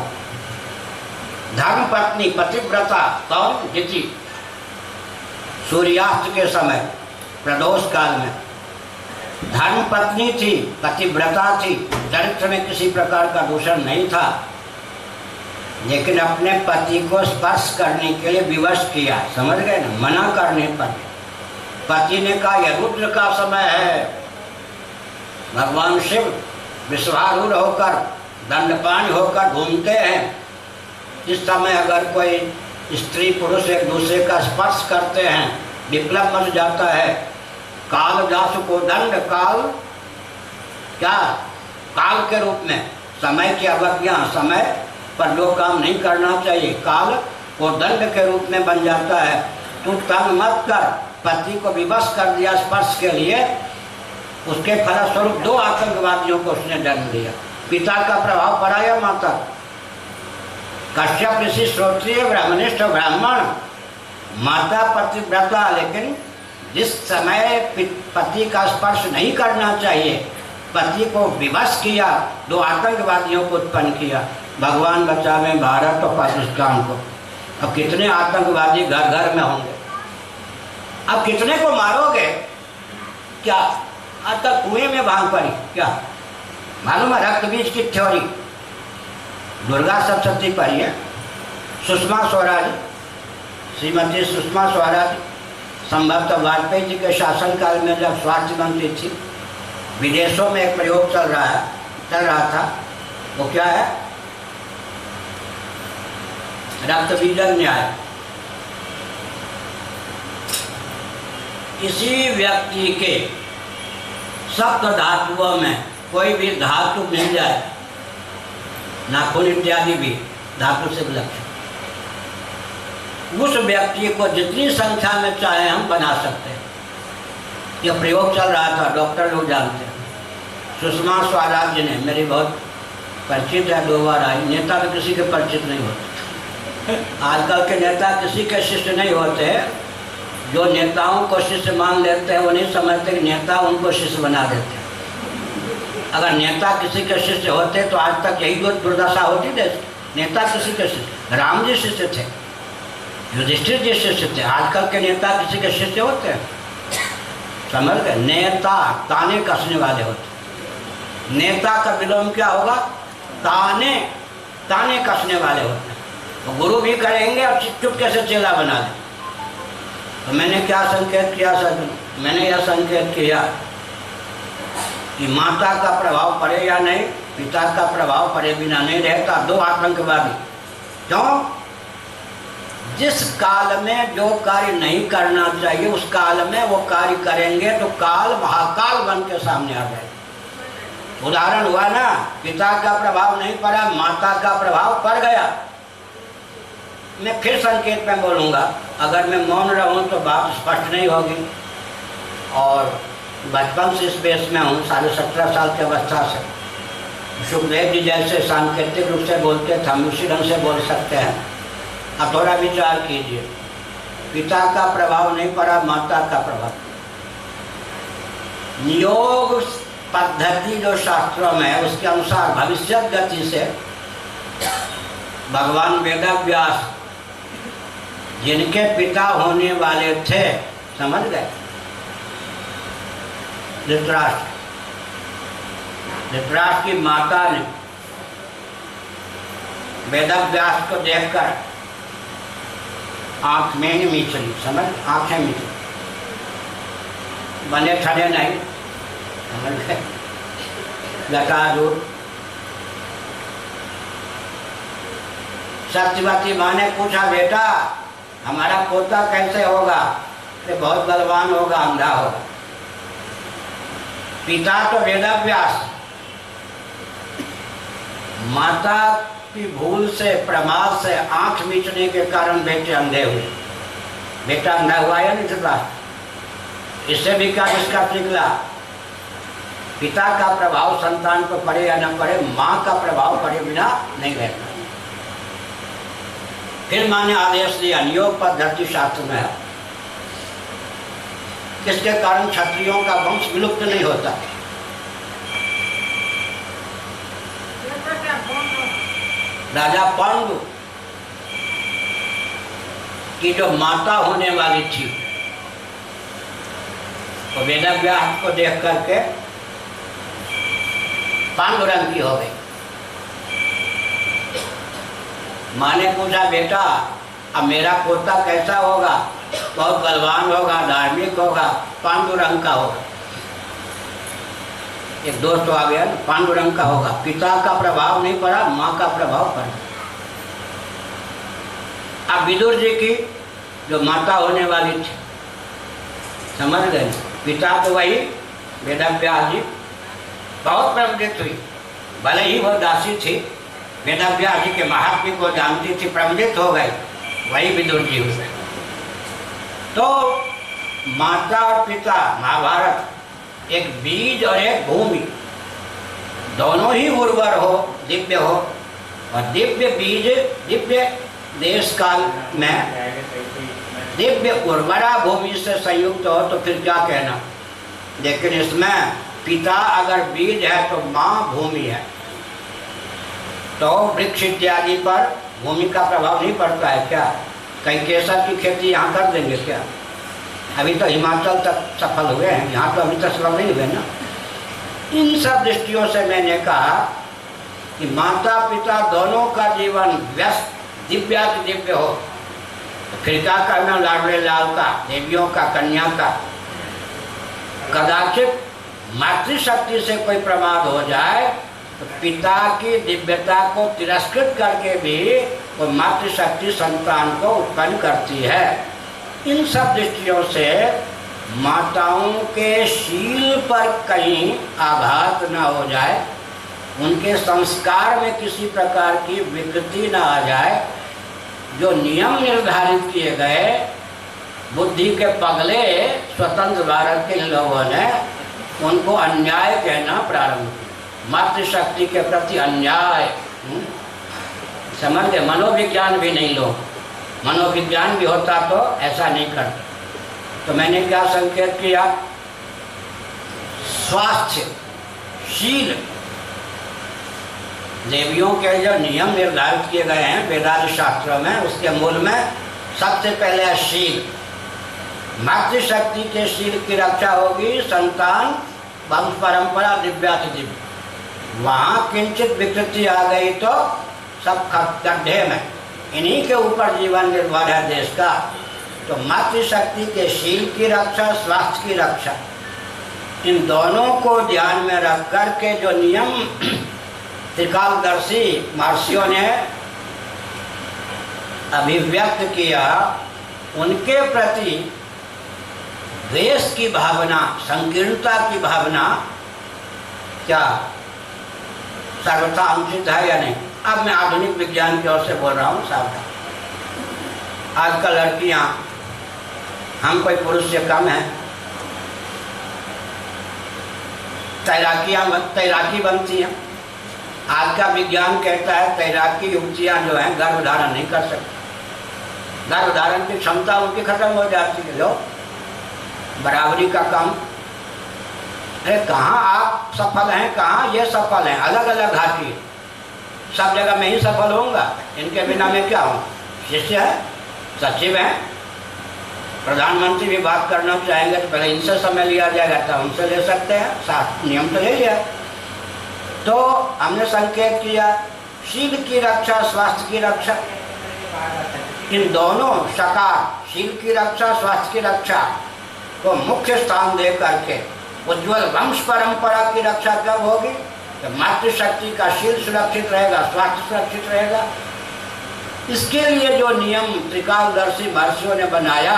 धर्म पत्नी पतिव्रता कौन? दिति। सूर्यास्त के समय प्रदोष काल में धर्म पत्नी थी, पतिव्रता थी, चरित्र में किसी प्रकार का दूषण नहीं था, लेकिन अपने पति को स्पर्श करने के लिए विवश किया। समझ गए ना? मना करने पर पति ने कहा यह रुद्र का समय है, भगवान शिव विश्वारूढ़ होकर दंडपाणी होकर घूमते हैं। इस समय अगर कोई स्त्री पुरुष एक दूसरे का स्पर्श करते हैं, विप्लव मच जाता है। काल दासु को दंड, काल क्या? काल के रूप में समय की अवज्ञा, समय पर जो काम नहीं करना चाहिए, काल को दंड के रूप में बन जाता है। तू तंग मत कर, पति को विवश कर दिया स्पर्श के लिए, उसके फलस्वरूप 2 आतंकवादियों को उसने जन्म दिया। पिता का प्रभाव पड़ा या माता? कश्यप ऋषि श्रोत्रिय ब्राह्मणिष्ठ ब्राह्मण, माता पतिव्रता, लेकिन जिस समय पति का स्पर्श नहीं करना चाहिए, पति को विवश किया, 2 आतंकवादियों को उत्पन्न किया। भगवान बचावे भारत और पाकिस्तान को। अब कितने आतंकवादी घर घर में होंगे, अब कितने को मारोगे? क्या आज तक कुएं में भांग पड़ी क्या? मालूम है रक्त बीज की थ्योरी? दुर्गा सप्तशती पढ़ी है। सुषमा स्वराज, श्रीमती सुषमा स्वराज संभवतः वाजपेयी जी के शासनकाल में जब स्वास्थ्य मंत्री थी, विदेशों में एक प्रयोग चल रहा था। वो क्या है? रक्त बीजक न्याय। किसी व्यक्ति के सप्त धातुओं में कोई भी धातु मिल जाए, नाखून इत्यादि भी धातु से विलक्षण, उस व्यक्ति को जितनी संख्या में चाहे हम बना सकते हैं। यह प्रयोग चल रहा था, डॉक्टर लोग जानते हैं। सुषमा स्वराज जी ने, मेरी बहुत परिचित है, 2 बार आई। नेता तो किसी के परिचित नहीं होते, आजकल के नेता किसी के शिष्य नहीं होते। जो नेताओं को शिष्य मान लेते हैं वो नहीं समझते कि नेता उनको शिष्य बना देते हैं। अगर नेता किसी के शिष्य होते तो आज तक यही दुर्दशा होती देश। नेता किसी के शिष्य, राम जी शिष्य थे, युधिष्ठिर जी शिष्य थे। आजकल के नेता किसी के शिष्य होते हैं? समझ गए? नेता ताने कसने वाले होते। नेता का विलोम क्या होगा? ताने कसने वाले होते हैं। तो गुरु भी करेंगे और चुपके से चेला बना दें। तो मैंने क्या संकेत किया सर? मैंने यह संकेत किया कि माता का प्रभाव पड़े या नहीं, पिता का प्रभाव पड़े बिना नहीं रहता 2 आतंकवादी। क्यों? जिस काल में जो कार्य नहीं करना चाहिए उस काल में वो कार्य करेंगे तो काल महाकाल बन के सामने आ जाए। उदाहरण हुआ ना, पिता का प्रभाव नहीं पड़ा, माता का प्रभाव पड़ गया। मैं फिर संकेत में बोलूँगा, अगर मैं मौन रहूँ तो बात स्पष्ट नहीं होगी। और बचपन से इस बेस में हूँ, 17.5 साल की अवस्था से। सुखदेव जी जैसे सांकेतिक रूप से बोलते थे, हम उसी ढंग से बोल सकते हैं। अब थोड़ा विचार कीजिए, पिता का प्रभाव नहीं पड़ा, माता का प्रभाव। योग पद्धति जो शास्त्रों में है उसके अनुसार भविष्य गति से भगवान वेदव्यास जिनके पिता होने वाले थे, समझ गए, धृतराष्ट्र की माता ने वेदव्यास को देखकर आंख में ही मीचली, समझ, आंखें मीचली, बने ठने नहीं, समझ गए, लटा दूर। सत्यवती माँ ने पूछा, बेटा हमारा पोता कैसे होगा? तो बहुत बलवान होगा, अंधा होगा। पिता तो वेदव्यास, माता की भूल से, प्रमाद से, आंख मीचने के कारण बेटे अंधे हुए। बेटा अंधा हुआ या नहीं था? इससे भी क्या निष्कर्ष निकला? पिता का प्रभाव संतान पर पड़े या न पड़े, माँ का प्रभाव पड़े बिना नहीं रहता। फिर माँ ने आदेश दिया, योग पद्धति शास्त्र में है, इसके कारण क्षत्रियों का वंश विलुप्त नहीं होता। राजा पांडु की जो माता होने वाली थी वो वेदव्यास को देख करके पांडुरंग की हो गई। माँ ने पूछा, बेटा अब मेरा पोता कैसा होगा? बहुत बलवान होगा, धार्मिक होगा, पांडुरंग का होगा। एक दोस्त तो आ गया, पांडुरंग का होगा। पिता का प्रभाव नहीं पड़ा, माँ का प्रभाव पड़ा। अब विदुर जी की जो माता होने वाली थी, समझ गए, पिता तो वही वेदव्यास जी, बहुत प्रमुदित हुई। भले ही वो दासी थी, वेदव्यास जी के महात्म्य को जानती थी, प्रमुदित हो गई, वही विदुर जी हुए। तो माता और पिता, महाभारत एक बीज और एक भूमि, दोनों ही उर्वर हो, दिव्य हो, और दिव्य बीज दिव्य देश काल में दिव्य उर्वरा भूमि से संयुक्त हो तो फिर क्या कहना। लेकिन इसमें पिता अगर बीज है तो माँ भूमि है, तो वृक्ष इत्यादि पर भूमि का प्रभाव नहीं पड़ता है क्या? कहीं केसर की खेती यहाँ कर देंगे क्या? अभी तो हिमाचल तक सफल हुए हैं, यहाँ तो अभी तक सफल नहीं हुए ना। इन सब दृष्टियों से मैंने कहा कि माता पिता दोनों का जीवन व्यस्त दिव्याति दिव्य हो, तो फिर क्या करना लाडले लाल का, देवियों का, कन्या का। कदाचित मातृशक्ति से कोई प्रमाद हो जाए तो पिता की दिव्यता को तिरस्कृत करके भी वो मातृशक्ति संतान को उत्पन्न करती है। इन सब दृष्टियों से माताओं के शील पर कहीं आघात न हो जाए, उनके संस्कार में किसी प्रकार की विकृति न आ जाए, जो नियम निर्धारित किए गए बुद्धि के पगले स्वतंत्र भारत के लोगों ने उनको अन्याय कहना प्रारंभ किया। मातृशक्ति के प्रति अन्याय, समझ गए? मनोविज्ञान भी नहीं लोग, मनोविज्ञान भी होता तो ऐसा नहीं करता। तो मैंने क्या संकेत किया? स्वास्थ्य, शील, देवियों के जो नियम निर्धारित किए गए हैं वेदांत शास्त्रों में, उसके मूल में सबसे पहले है शील। मातृशक्ति के शील की रक्षा होगी, संतान वंश परंपरा दिव्याति दिव्य। वहाँ किंचित विकृति आ गई तो सब गड्ढे में, इन्हीं के ऊपर जीवन निर्भर है देश का। तो मातृशक्ति के शील की रक्षा, स्वास्थ्य की रक्षा, इन दोनों को ध्यान में रख कर के जो नियम त्रिकालदर्शी महर्षियों ने अभिव्यक्त किया, उनके प्रति द्वेष की भावना, संकीर्णता की भावना क्या सर्वथा अनुचित है या नहीं? अब मैं आधुनिक विज्ञान की ओर से बोल रहा हूँ सावधान। आजकल लड़कियाँ, हम कोई पुरुष से कम हैं, तैराकी बनती हैं। आज का विज्ञान कहता है तैराकी युवतियाँ जो हैं गर्भधारण नहीं कर सकती, गर्भधारण की क्षमता उनकी खत्म हो जाती है। लो बराबरी का काम। अरे कहाँ आप सफल हैं, कहाँ ये सफल हैं? अलग अलग घाटी है, सब जगह मैं ही सफल होऊंगा, इनके बिना मैं क्या हूँ? शिष्य है, सचिव हैं, प्रधानमंत्री भी बात करना चाहेंगे तो पहले इनसे समय लिया जाएगा, तो उनसे ले सकते हैं, साथ नियम तो ले लिया। तो हमने संकेत किया शील की रक्षा, स्वास्थ्य की रक्षा, इन दोनों सकार, शील की रक्षा, स्वास्थ्य की रक्षा को मुख्य स्थान दे करके उज्ज्वल वंश परंपरा की रक्षा कब होगी? तो मातृशक्ति का शील सुरक्षित रहेगा, स्वास्थ्य सुरक्षित रहेगा। इसके लिए जो नियम त्रिकालदर्शी महर्षियों ने बनाया,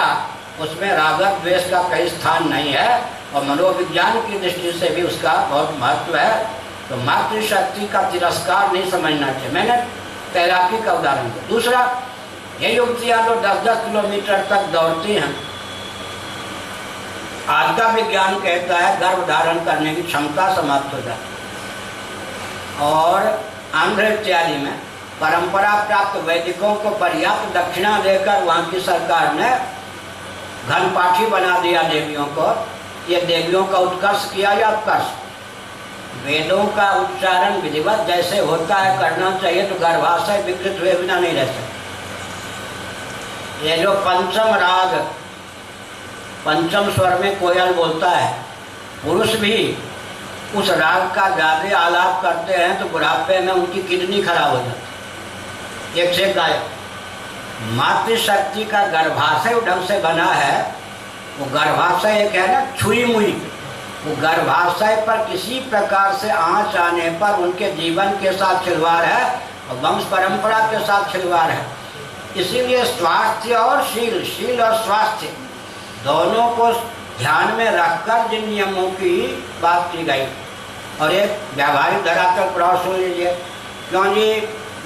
उसमें राग द्वेष का कई स्थान नहीं है, और मनोविज्ञान की दृष्टि से भी उसका बहुत महत्व है। तो मातृशक्ति का तिरस्कार नहीं समझना चाहिए। मैंने तैराकी का उदाहरण दिया। दूसरा, ये युवतियाँ जो 10-10 किलोमीटर तक दौड़ती हैं, आज का विज्ञान कहता है गर्भ धारण करने की क्षमता समाप्त हो जाती है, और आंध्र इत्यादि में परंपरा प्राप्त वैदिकों को पर्याप्त दक्षिणा देकर वहाँ की सरकार ने घनपाठी बना दिया देवियों को। ये देवियों का उत्कर्ष किया या अपकर्ष? वेदों का उच्चारण विधिवत जैसे होता है करना चाहिए, तो गर्भाशय विकृत हुए बिना नहीं रह सकते। ये जो पंचम राग, पंचम स्वर में कोयल बोलता है, पुरुष भी उस राग का ज़्यादा आलाप करते हैं तो बुढ़ापे में उनकी किडनी खराब हो जाती है। एक से गायब। मातृशक्ति का गर्भाशय ढंग से बना है, वो गर्भाशय एक है ना छुरी मुई, वो गर्भाशय पर किसी प्रकार से आँच आने पर उनके जीवन के साथ खिलवाड़ है और वंश परंपरा के साथ खिलवाड़ है। इसीलिए स्वास्थ्य और शील, शील और स्वास्थ्य दोनों को ध्यान में रखकर जिन नियमों की बात की गई, और एक व्यावहारिक धरातल प्रभाव सुन लीजिए। क्यों जी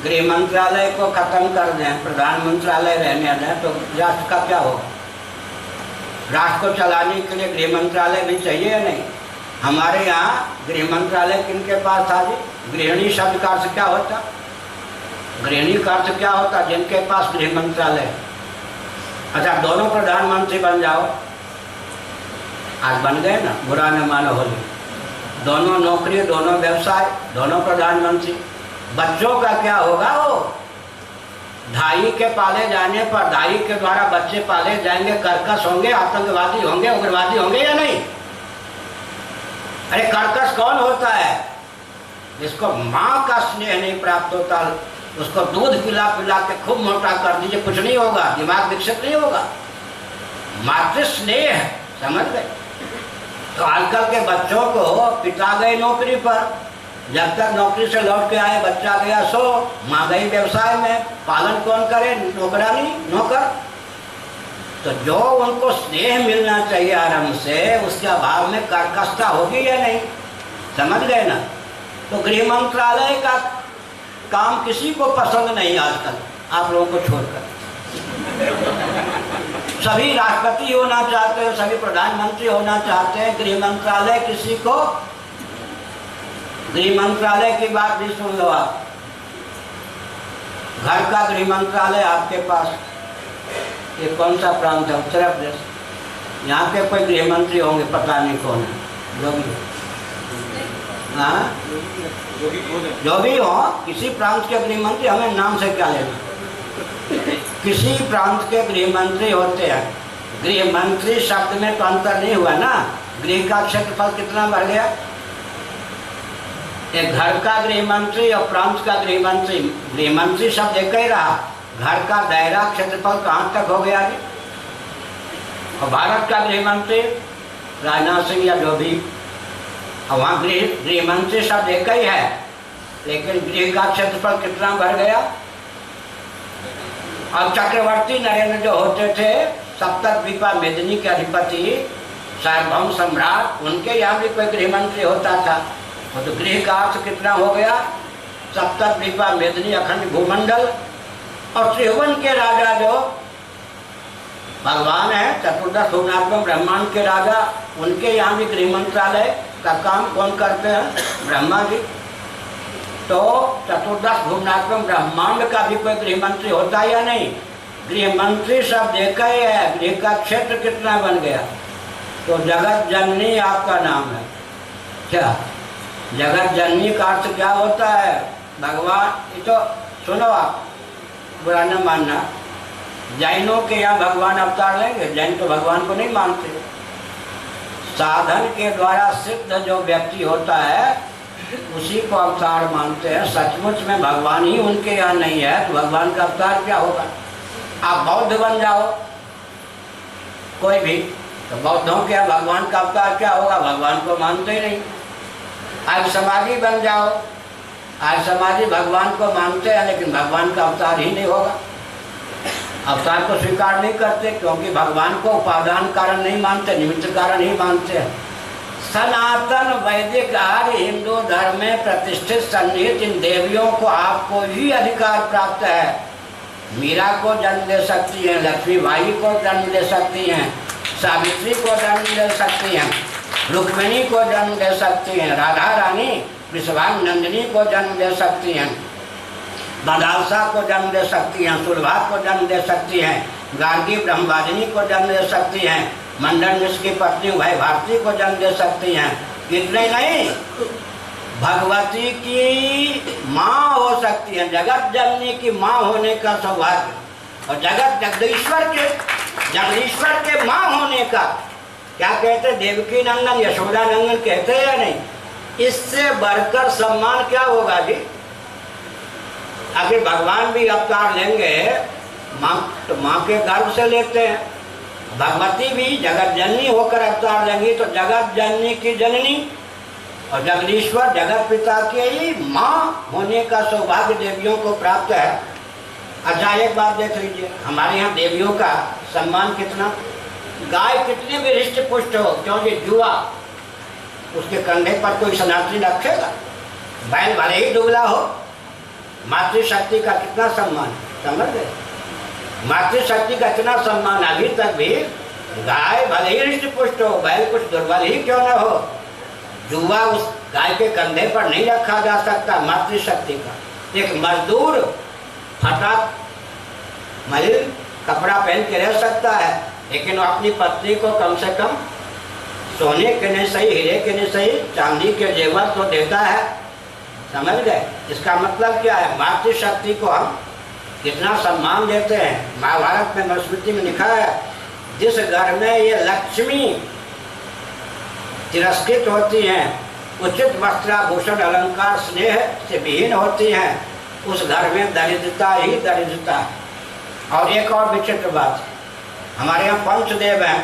गृह मंत्रालय को ख़त्म कर दें, प्रधान मंत्रालय रहने दें, तो राष्ट्र का क्या होगा? राष्ट्र को चलाने के लिए गृह मंत्रालय भी चाहिए या नहीं? हमारे यहाँ गृह मंत्रालय किनके पास था जी? गृहिणी शब्द का अर्थ क्या होता? गृहिणी का अर्थ क्या होता है? जिनके पास गृह मंत्रालय। अच्छा, दोनों प्रधानमंत्री बन जाओ, आज बन गए ना, बुरा न मानो होली। दोनों नौकरी, दोनों व्यवसाय, दोनों प्रधानमंत्री। बच्चों का क्या होगा? वो धाई के पाले जाने पर, धाई के द्वारा बच्चे पाले जाएंगे, कर्कश होंगे, आतंकवादी होंगे, उग्रवादी होंगे या नहीं? अरे कर्कश कौन होता है? जिसको माँ का स्नेह नहीं प्राप्त होता, उसको दूध पिला पिला के खूब मोटा कर दीजिए, कुछ नहीं होगा, दिमाग विकसित नहीं होगा। मातृ स्नेह, समझ गए? तो आजकल के बच्चों को पिता गए नौकरी पर, जब तक नौकरी से लौट के आए बच्चा गया सो, माँ गई व्यवसाय में, पालन कौन करे? नौकरानी, नौकर। तो जो उनको स्नेह मिलना चाहिए आरंभ से, उसके अभाव में कर्कशता होगी या नहीं? समझ गए ना? तो गृह मंत्रालय का काम किसी को पसंद नहीं आजकल, आप लोगों को छोड़कर। सभी राष्ट्रपति होना चाहते हैं, सभी प्रधानमंत्री होना चाहते हैं, गृह मंत्रालय किसी को। गृह मंत्रालय की बात भी सुन लो आप। घर का गृह मंत्रालय आपके पास, ये कौन सा प्रांत है? उत्तर प्रदेश। यहाँ के कोई गृह मंत्री होंगे, पता नहीं कौन है, योगी। हाँ, जो भी हो, किसी प्रांत के गृह मंत्री, हमें नाम से क्या लेना। किसी प्रांत के गृह मंत्री होते हैं। गृह मंत्री शब्द में तो अंतर नहीं हुआ ना। गृह का क्षेत्रफल कितना बढ़ गया? एक घर का गृह मंत्री और प्रांत का गृह मंत्री, गृह मंत्री शब्द एक ही रहा। घर का दायरा क्षेत्रफल कहाँ तक हो गया जी? और भारत का गृह मंत्री राजनाथ सिंह या जो भी, और वहाँ गृह मंत्री शब्द एक ही है, लेकिन गृह का क्षेत्रफल कितना बढ़ गया? और चक्रवर्ती नरेंद्र जो होते थे, सप्तद्वीपा मेदिनी के अधिपति, सार्वभौम सम्राट, उनके यहाँ भी कोई गृह मंत्री होता था। तो गृह का अर्थ कितना हो गया? सप्तद्वीपा मेदिनी अखंड भूमंडल। और त्रिभुवन के राजा जो भगवान है, चतुर्दश भुवनात्मक ब्रह्मांड के राजा, उनके यहाँ भी गृह मंत्रालय का काम कौन करते हैं? ब्रह्मा जी। तो चतुर्दश भुवनात्मक ब्रह्मांड का भी कोई गृह मंत्री होता है या नहीं? गृह मंत्री शब्द एक ही है। गृह का क्षेत्र कितना बन गया? तो जगत जननी आपका नाम है। क्या जगत जननी का अर्थ क्या होता है? भगवान। ये तो सुनो आप, बुरा न मानना, जैनों के यहाँ भगवान अवतार लेंगे। जैन तो भगवान को नहीं मानते। साधन के द्वारा सिद्ध जो व्यक्ति होता है उसी को अवतार मानते हैं। सचमुच में भगवान ही उनके यहाँ नहीं है तो भगवान का अवतार क्या होगा? आप बौद्ध बन जाओ कोई भी, तो बौद्धों के यहाँ भगवान का अवतार क्या होगा? भगवान को मानते ही नहीं। आज समाजी बन जाओ, आज समाजी भगवान को मानते हैं लेकिन भगवान का अवतार ही नहीं होगा। अवतार को स्वीकार नहीं करते क्योंकि भगवान को उपादान कारण नहीं मानते, निमित्त कारण ही मानते हैं। सनातन वैदिक आर्य हिंदू धर्म में प्रतिष्ठित सन्निहित इन देवियों को आपको ही अधिकार प्राप्त है। मीरा को जन्म दे सकती हैं, लक्ष्मी बाई को जन्म दे सकती हैं, सावित्री को जन्म दे सकती हैं, रुक्मिणी को जन्म दे सकती हैं, राधा रानी वृषभान नंदिनी को जन्म दे सकती हैं, बदालसा को जन्म दे सकती हैं, सुलभा को जन्म दे सकती हैं, गार्गी ब्रह्मवादिनी को जन्म दे सकती हैं, मंडन मिश्र की पत्नी भाई भारती को जन्म दे सकती हैं। कितने नहीं, भगवती की माँ हो सकती है, जगत जननी की माँ होने का सौभाग्य, और जगदीश्वर के माँ होने का क्या कहते, देवकी नंदन यशोदा नंदन कहते हैं या नहीं? इससे बढ़कर सम्मान क्या होगा जी? आखिर भगवान भी अवतार लेंगे माँ, तो माँ के गर्भ से लेते हैं। भगवती भी जगत जननी होकर अवतार लेंगी तो जगत जननी की जननी, और जगदीश्वर जगत पिता के ही माँ होने का सौभाग्य देवियों को प्राप्त है। अच्छा एक बात देख लीजिए, हमारे यहाँ देवियों का सम्मान कितना, गाय कितनी भी हृष्ट पुष्ट हो, क्योंकि जुआ उसके कंधे पर कोई सनातनी रखेगा, बैल भले ही दुबला हो, मातृशक्ति का कितना सम्मान, समझ गए? मातृशक्ति का इतना सम्मान, अभी तक भी गाय भले ही हृष्ट पुष्ट हो, बैल कुछ दुर्बल ही क्यों न हो, जुआ उस गाय के कंधे पर नहीं रखा जा सकता। मातृशक्ति का एक मजदूर फटा महिल कपड़ा पहन के रह सकता है, लेकिन वो अपनी पत्नी को कम से कम सोने के नहीं सही, हीरे के नहीं सही, चांदी के जेवर तो देता है। समझ गए? इसका मतलब क्या है? मातृशक्ति को हम कितना सम्मान देते हैं। महाभारत में मनुस्मृति में लिखा है, जिस घर में ये लक्ष्मी तिरस्कृत होती हैं, उचित वस्त्राभूषण अलंकार स्नेह से विहीन होती हैं, उस घर में दरिद्रता ही दरिद्रता है। और एक और विचित्र बात, हमारे यहाँ पंचदेव हैं,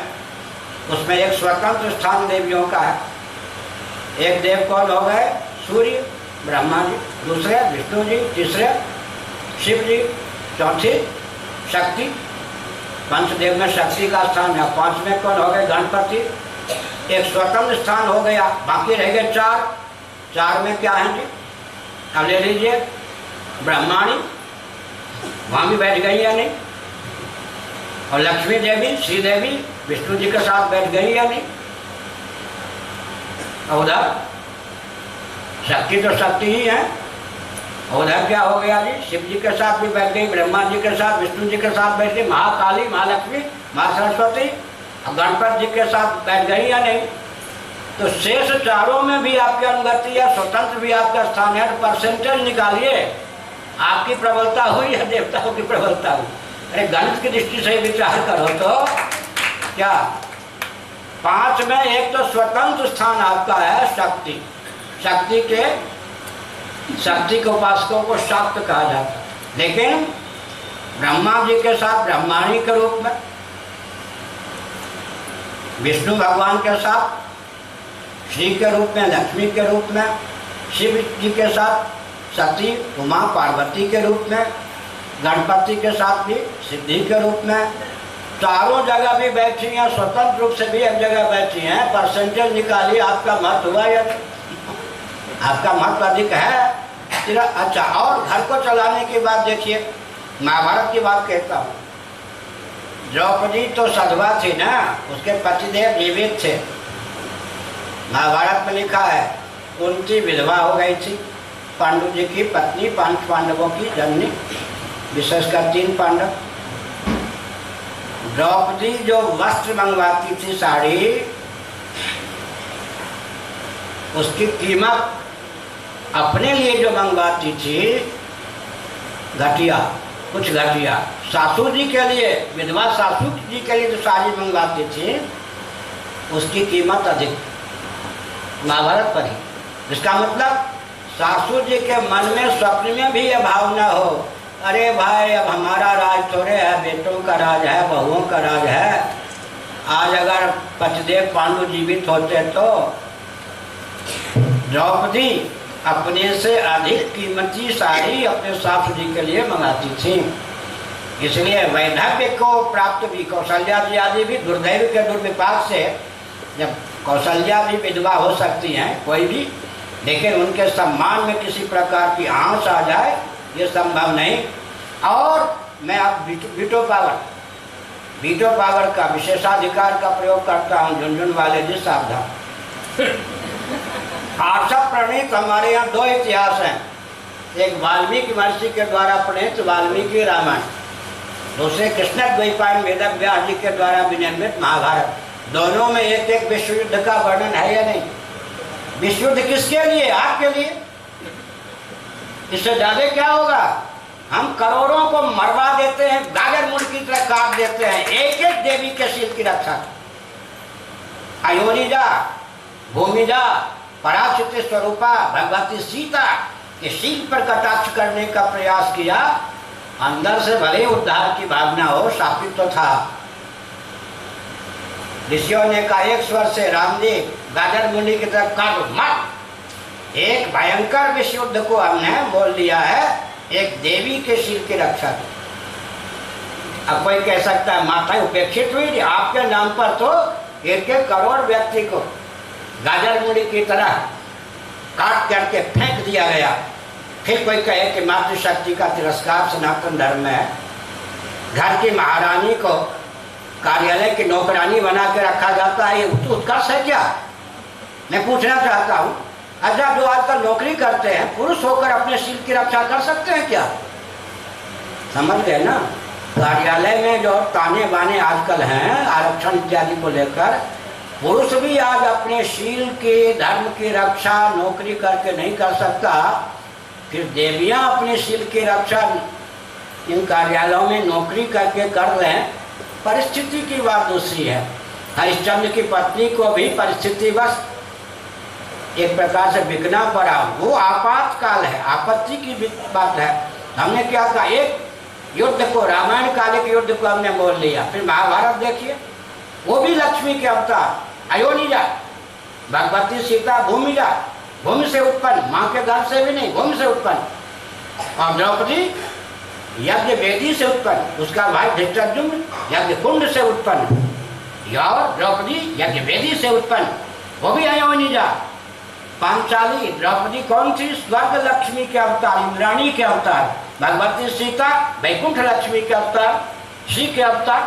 उसमें एक स्वतंत्र स्थान देवियों का है। एक देव कौन हो गए? सूर्य ब्रह्मा जी, दूसरे विष्णु जी, तीसरे शिव जी, चौथी शक्ति। पंचदेव में शक्ति का स्थान है। पांचवें कौन हो गए? गणपति। एक स्वतंत्र स्थान हो गया, बाकी रह गए चार। चार में क्या है जी? अब ले लीजिए, ब्रह्माणी वहाँ भी बैठ गई या नहीं, और लक्ष्मी देवी श्रीदेवी विष्णु जी के साथ बैठ गई या नहीं, और उधर शक्ति तो शक्ति ही है। और उधर क्या हो गया जी? शिव जी के साथ भी बैठ गई, ब्रह्मा जी के साथ, विष्णु जी के साथ बैठ गई, महाकाली, महालक्ष्मी, माँ सरस्वती, और गणपति जी के साथ बैठ गई या नहीं। तो शेष चारों में भी आपकी अनुगति है, स्वतंत्र भी आपका स्थान है। परसेंटेज निकालिए, आपकी प्रबलता हुई या देवताओं की प्रबलता हुई? अरे गणित की दृष्टि से विचार करो तो क्या? 5 में एक तो स्वतंत्र स्थान आपका है शक्ति। शक्ति के उपासकों को शाक्त कहा जाता है, लेकिन ब्रह्मा जी के साथ ब्रह्माणी के रूप में, विष्णु भगवान के साथ श्री के रूप में, लक्ष्मी के रूप में, शिव जी के साथ सती उमा पार्वती के रूप में, गणपति के साथ भी सिद्धि के रूप में, चारों जगह भी बैठी हैं, स्वतंत्र रूप से भी एक जगह बैठी हैं। परसेंटेज निकालिए, आपका मत हुआ या आपका महत्व अधिक है? अच्छा, और घर को चलाने की बात देखिए, महाभारत की बात कहता हूँ। द्रौपदी तो सधवा थी ना, उसके पतिदेव जीवित थे। महाभारत में लिखा है, कुंती विधवा हो गई थी, पांडु जी की पत्नी, 5 पांडवों की जननी, विशेषकर 3 पांडव। द्रौपदी जो वस्त्र मंगवाती थी, साड़ी, उसकी कीमत अपने लिए जो मंगवाती थी घटिया, कुछ घटिया। सासू जी के लिए, विधवा सासू जी के लिए जो साड़ी मंगवाती थी, उसकी कीमत अधिक। महाभारत पढ़ी। इसका मतलब सासू जी के मन में स्वप्न में भी यह भावना हो, अरे भाई अब हमारा राज थोड़े है, बेटों का राज है, बहुओं का राज है। आज अगर पचदेव पांडु जीवित होते तो द्रौपदी अपने से अधिक कीमती साड़ी अपने सासू जी के लिए मंगाती थी। इसलिए वैधव्य को प्राप्त भी कौशल्या जी आदि भी दुर्दैव के दुर्विपाक से, जब कौशल्या भी विधवा हो सकती हैं कोई भी, लेकिन उनके सम्मान में किसी प्रकार की आंच आ जाए ये संभव नहीं। और मैं अब वीटो पावर का विशेषाधिकार का प्रयोग करता हूँ। झुनझुन वाले जी सावधान। आशा प्रणीत हमारे यहाँ 2 इतिहास हैं, एक वाल्मीकि महर्षि के द्वारा प्रणीत वाल्मीकि रामायण, दूसरे कृष्ण द्वैपायन वेद व्यास जी के द्वारा विनिर्मित महाभारत। दोनों में एक एक विश्व युद्ध का वर्णन है या नहीं? विश्व युद्ध किसके लिए? आपके लिए। इससे ज्यादा क्या होगा? हम करोड़ों को मरवा देते हैं, गागर मुड़ की तरह काट देते हैं, एक एक देवी के शील की रक्षा। अयोनिजा, भूमिजा, पराशक्ति स्वरूपा भगवती सीता के शील पर कटाक्ष करने का प्रयास किया। अंदर से भले उद्धार की भावना हो, शापित तो था। ऋषियों ने कहा एक स्वर से, रामदेव गाजर मुंडी की तरफ काटो मत। एक भयंकर विश्व युद्ध को हमने बोल दिया है एक देवी के शील की रक्षा की। अब कोई कह सकता है माता उपेक्षित हुई, आपके नाम पर तो 1-1 करोड़ व्यक्ति को गाजर मुंडी की तरह काट करके फेंक दिया गया। फिर कोई कहे कि मातृशक्ति का तिरस्कार सनातन धर्म में है। घर की महारानी को कार्यालय की नौकरानी बना के रखा जाता है, ये उत्कर्ष है क्या? मैं पूछना चाहता हूँ। अच्छा, जो आजकल नौकरी करते हैं पुरुष होकर अपने शील की रक्षा कर सकते हैं क्या? समझ गए ना। कार्यालय में जो ताने बाने आजकल हैं आरक्षण इत्यादि को लेकर, पुरुष भी आज अपने शील के धर्म की रक्षा नौकरी करके नहीं कर सकता, फिर देवियां अपने शील की रक्षा इन कार्यालयों में नौकरी करके कर रहे हैं। परिस्थिति की बात दूसरी है। हरिश्चंद्र की पत्नी को भी परिस्थितिवश एक प्रकार से बिकना पड़ा, वो आपातकाल है, आपत्ति की बात है। हमने क्या कहा, एक युद्ध को, रामायण काल के युद्ध को हमने बोल लिया। फिर महाभारत देखिए, वो भी लक्ष्मी के अवतार, अयोनिजा, भगवती सीता भूमिजा, भूमि से उत्पन्न, माँ के गर्भ से भी नहीं, भूमि से उत्पन्न। और द्रौपदी यज्ञ वेदी से उत्पन्न, उसका भाई धृतराष्ट्र यज्ञ कुंड से उत्पन्न, और द्रौपदी यज्ञ वेदी से उत्पन्न, वो भी अयोनिजा। पांचाली द्रौपदी कौन थी? स्वर्ग लक्ष्मी के अवतार, इंद्राणी के अवतार। भगवती सीता वैकुंठ लक्ष्मी के अवतार, श्री के अवतार।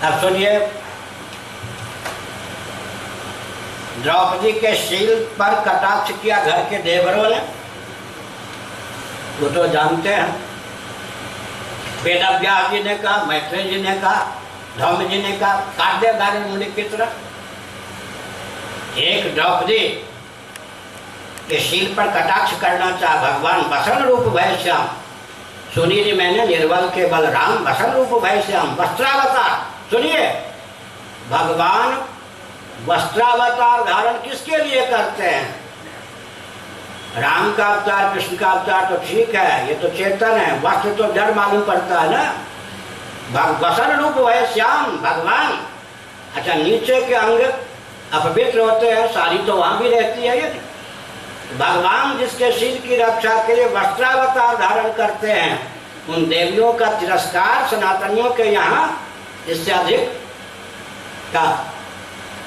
अब सुनिए, द्रौपदी के शील पर कटाक्ष किया घर के देवरों ने, वो तो जानते हैं। वेदव्यास जी ने कहा, मैत्रेय जी ने कहा, धौम्य जी ने कहा, काट दे दारी मुंडी की तरह। एक द्रौपदी के शील पर कटाक्ष करना चाह भगवान बसन रूप भय श्याम, सुनिए जी, मैंने निर्बल के बलराम बसन रूप भय श्याम वस्त्रावतार। सुनिए, भगवान वस्त्रावतार धारण किसके लिए करते हैं? राम का अवतार, कृष्ण का अवतार तो ठीक है, ये तो चेतन है, वस्त्र तो जड़ मालूम पड़ता है ना। बसन रूप भय श्याम भगवान। अच्छा, नीचे के अंग अपवित्र होते हैं, सारी तो वहां भी रहती है। ये भगवान जिसके शील की रक्षा के लिए वस्त्रावतार धारण करते हैं, उन देवियों का तिरस्कार सनातनियों के यहाँ इससे अधिक का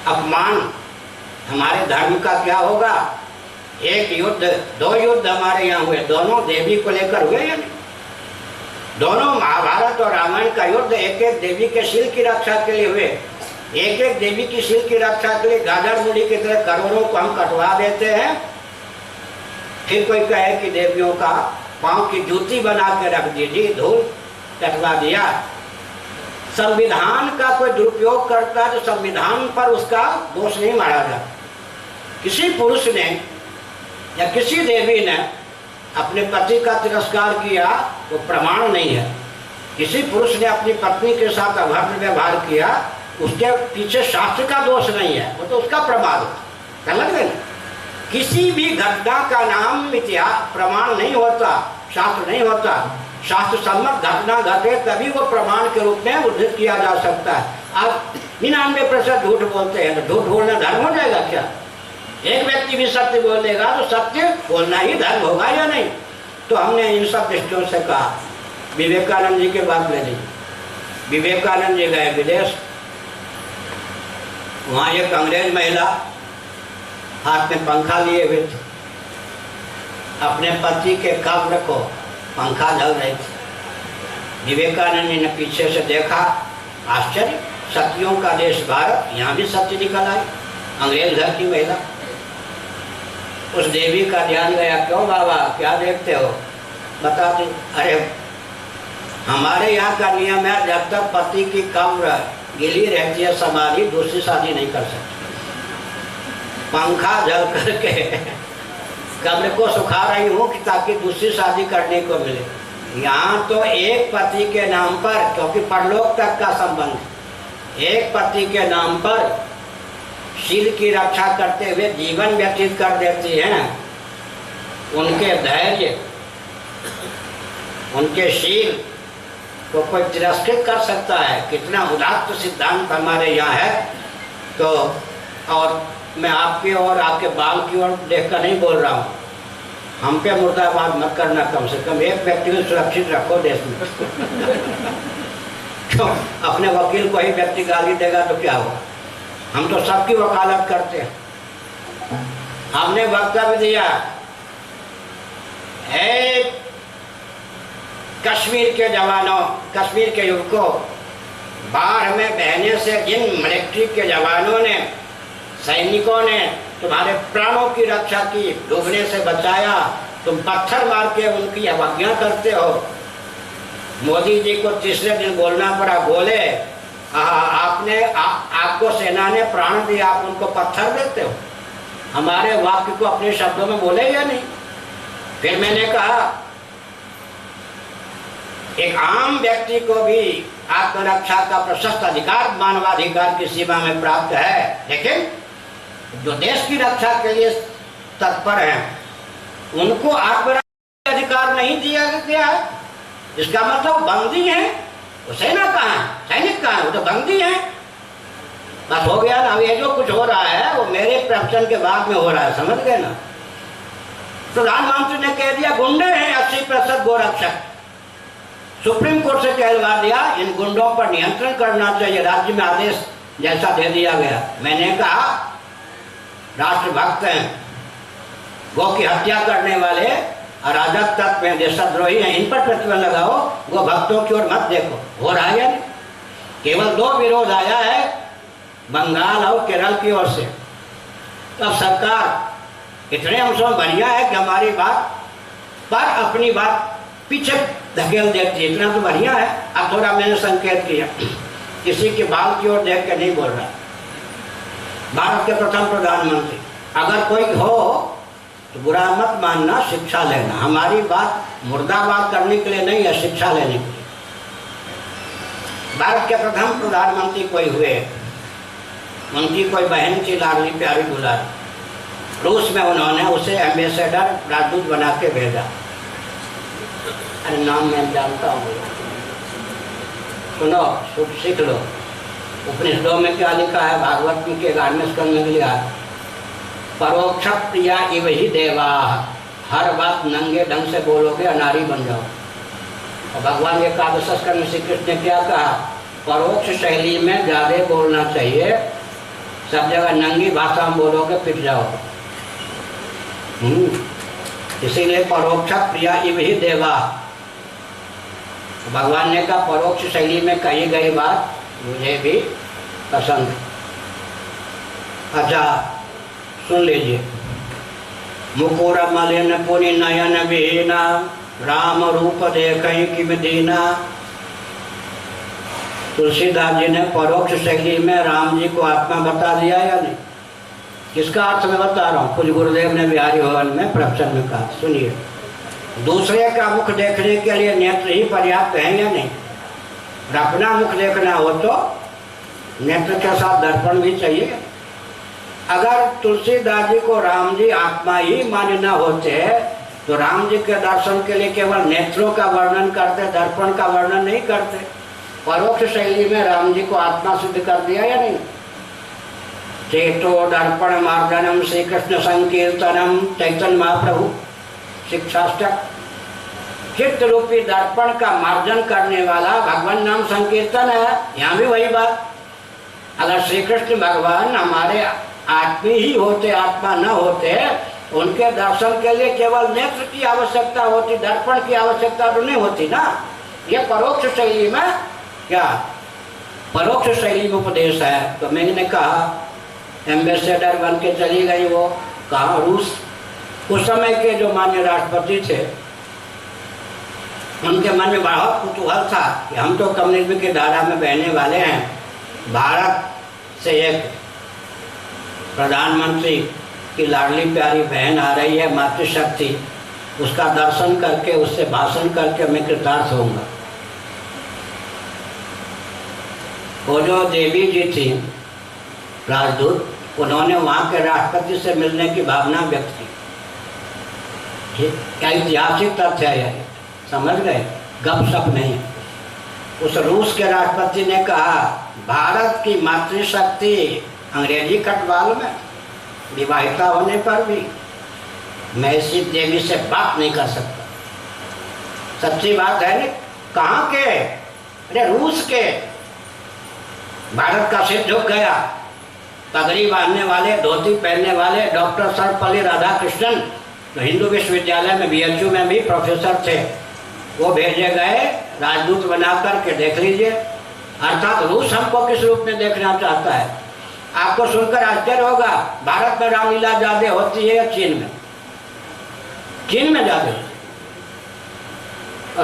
अपमान हमारे धर्म का क्या होगा? एक युद्ध, दो युद्ध हमारे यहाँ हुए, दोनों देवी को लेकर हुए। या दोनों महाभारत और रामायण का युद्ध एक एक देवी के शील की रक्षा के लिए हुए। एक एक देवी की शील की रक्षा के लिए गाजर मूली की तरह करोड़ों को हम कटवा देते हैं। फिर कोई कहे कि देवियों का पांव की जूती बना के रख दीजिए, धूल कटवा दिया। संविधान का कोई दुरुपयोग करता है तो संविधान पर उसका दोष नहीं मारा जाता। किसी पुरुष ने या किसी देवी ने अपने पति का तिरस्कार किया वो प्रमाण नहीं है। किसी पुरुष ने अपनी पत्नी के साथ अभद्र व्यवहार किया, उसके पीछे शास्त्र का दोष नहीं है, वो तो उसका प्रमाण होता। लग गए? किसी भी घटना का नाम इतिहास प्रमाण नहीं होता, शास्त्र नहीं होता। शास्त्र सम्मत घटना घटे तभी वो प्रमाण के रूप में उद्धृत किया जा सकता है। आप 99% झूठ बोलते हैं, तो झूठ बोलना धर्म हो जाएगा क्या? एक व्यक्ति भी सत्य बोलेगा तो सत्य बोलना ही धर्म होगा या नहीं? तो हमने इन सब दृष्टियों से कहा। विवेकानंद जी के बात ले ली। विवेकानंद जी गए विदेश, वहाँ एक अंग्रेज महिला हाथ में पंखा लिए हुए थे, अपने पति के कब्र को पंखा झल रही थी। विवेकानंद जी ने पीछे से देखा, आश्चर्य, सतियों का देश भारत, यहाँ भी सत्य निकल आई। अंग्रेज घर की महिला, उस देवी का ध्यान गया, क्यों बाबा क्या देखते हो? बताते, अरे हमारे यहाँ का नियम है जब तक पति की कब्र गिली रहती है समाधि, दूसरी शादी नहीं कर सकती। पंखा जल करके कब्र को सुखा रही हूँ कि ताकि दूसरी शादी करने को मिले। यहाँ तो एक पति के नाम पर, क्योंकि परलोक तक का संबंध, एक पति के नाम पर शील की रक्षा करते हुए जीवन व्यतीत कर देती हैं। उनके धैर्य, उनके शील को कोई तिरस्कृत कर सकता है? कितना उदात्त सिद्धांत हमारे यहाँ है। तो और मैं आपकी और आपके बाल की ओर देखकर नहीं बोल रहा हूँ, हम पे मुर्दाबाद मत करना, कम से कम एक व्यक्ति को सुरक्षित रखो देश में। क्यों? अपने वकील को ही व्यक्ति गाली देगा तो क्या होगा? हम तो सबकी वकालत करते हैं। हमने वक्तव्य दिया, कश्मीर के जवानों, कश्मीर के युवकों, बाढ़ में बहने से जिन मिलिट्री के जवानों ने, सैनिकों ने तुम्हारे प्राणों की रक्षा की, डूबने से बचाया, तुम पत्थर मार के उनकी अवज्ञा करते हो। मोदी जी को तीसरे दिन बोलना पड़ा, बोले आपको सेना ने प्राण दिया, आप उनको पत्थर देते हो। हमारे वाक्य को अपने शब्दों में बोले या नहीं। फिर मैंने कहा एक आम व्यक्ति को भी आत्मरक्षा का प्रशस्त अधिकार मानवाधिकार की सीमा में प्राप्त है, लेकिन जो देश की रक्षा के लिए तत्पर हैं उनको आत्मरक्षा अधिकार नहीं दिया गया है। इसका मतलब बंदी है। वो सेना कहाँ है, सैनिक कहाँ है, वो तो बंदी है। बस हो गया ना। अब ये जो कुछ हो रहा है वो मेरे प्रवचन के बाद में हो रहा है, समझ गए ना। प्रधानमंत्री ने कह दिया गुंडे हैं 80% गोरक्षक। सुप्रीम कोर्ट से कहलवा दिया इन गुंडों पर नियंत्रण करना चाहिए, राज्य में आदेश जैसा दे दिया गया। मैंने कहा राष्ट्रभक्त हैं, गौ की हत्या करने वाले अराजक तत्व हैं, देशद्रोही हैं, इन पर प्रतिबंध लगाओ, गो भक्तों की ओर मत देखो। हो रहा है केवल 2 विरोध आया है, बंगाल और केरल की ओर से। तब सरकार इतने अंशों में बढ़िया है कि हमारी बात पर अपनी बात पीछे धकेल देती है, इतना तो बढ़िया है। अब थोड़ा मैंने संकेत किया, किसी के बाल की ओर देख के नहीं बोल रहा। भारत के प्रथम प्रधानमंत्री अगर कोई हो तो बुरा मत मानना, शिक्षा लेना। हमारी बात मुर्दाबाद करने के लिए नहीं है, शिक्षा लेने के लिए। भारत के प्रथम प्रधानमंत्री कोई हुए, उनकी कोई बहन थी लाडली प्यारी दुलारी। रूस में उन्होंने उसे एम्बेसडर राजदूत बना के भेजा। अरे नाम मैं जानता हूँ, सुनो, सीख लो। उपनिषदों में क्या लिखा है, भागवत के 11वें स्कंद में लिखा है, परोक्ष प्रिया इव ही देवा। हर बात नंगे ढंग से बोलोगे अनारी बन जाओ। और भगवान के 11वें स्कंद में श्री कृष्ण ने क्या कहा, परोक्ष शैली में ज़्यादा बोलना चाहिए, सब जगह नंगी भाषा में बोलोगे पिट जाओ। इसीलिए परोक्ष प्रिया इव ही देवा। भगवान ने कहा परोक्ष शैली में कही गई बात मुझे भी पसंद। अच्छा सुन लीजिए। मुकुर मलिन पुनि नयन विहीना, राम रूप देखई किम दीना। तुलसीदास जी ने परोक्ष शैली में राम जी को आत्मा बता दिया या नहीं? किसका अर्थ में बता रहा हूँ, कुछ गुरुदेव ने बिहारी भवन में प्रवचन में कहा, सुनिए। दूसरे का मुख देखने के लिए नेत्र ही पर्याप्त है या नहीं? और अपना मुख देखना हो तो नेत्र के साथ दर्पण भी चाहिए। अगर तुलसीदास जी को राम जी आत्मा ही मानना होते तो राम जी के दर्शन के लिए केवल नेत्रों का वर्णन करते, दर्पण का वर्णन नहीं करते। परोक्ष शैली में राम जी को आत्मा सिद्ध कर दिया या नहीं? चेतो दर्पण मार्दनम श्री कृष्ण संकीर्तनम, चैतन्य महाप्रभु शिक्षाष्टक। चित्त रूपी दर्पण का मार्जन करने वाला भगवान नाम संकीर्तन है। यहाँ भी वही बात। अगर श्री कृष्ण भगवान हमारे आत्मी ही होते, आत्मा न होते, उनके दर्शन के लिए केवल नेत्र की आवश्यकता होती, दर्पण की आवश्यकता तो नहीं होती ना। ये परोक्ष शैली में क्या, परोक्ष शैली में उपदेश है। तो मैंने कहा एम्बेसडर बन के चली गई वो कहाँ, रूस। उस समय के जो माननीय राष्ट्रपति थे उनके मन में बहुत कुतूहल था कि हम तो कम्युनिज्म की धारा में बहने वाले हैं, भारत से एक प्रधानमंत्री की लाडली प्यारी बहन आ रही है, मातृशक्ति, उसका दर्शन करके, उससे भाषण करके मैं कृतार्थ होऊंगा। वो जो देवी जी थी राजदूत, उन्होंने वहाँ के राष्ट्रपति से मिलने की भावना व्यक्त की। क्या ऐतिहासिक तथ्य है यह, समझ गए, गपशप नहीं। उस रूस के राष्ट्रपति ने कहा भारत की मातृशक्ति अंग्रेजी कटवाल में विवाहिता होने पर भी मैं इसी देवी से बात नहीं कर सकता। सच्ची बात है ना। कहाँ के? अरे रूस के। भारत का सिर झुक गया। पगड़ी बांधने वाले, धोती पहनने वाले डॉक्टर सर्वपल्ली राधाकृष्णन, तो हिंदू विश्वविद्यालय में BHU में भी प्रोफेसर थे, वो भेजे गए राजदूत बना करके। देख लीजिए, अर्थात रूस हमको किस रूप में देखना चाहता है। आपको सुनकर आश्चर्य होगा, भारत में रामलीला ज्यादा होती है या चीन में? चीन में ज़्यादा।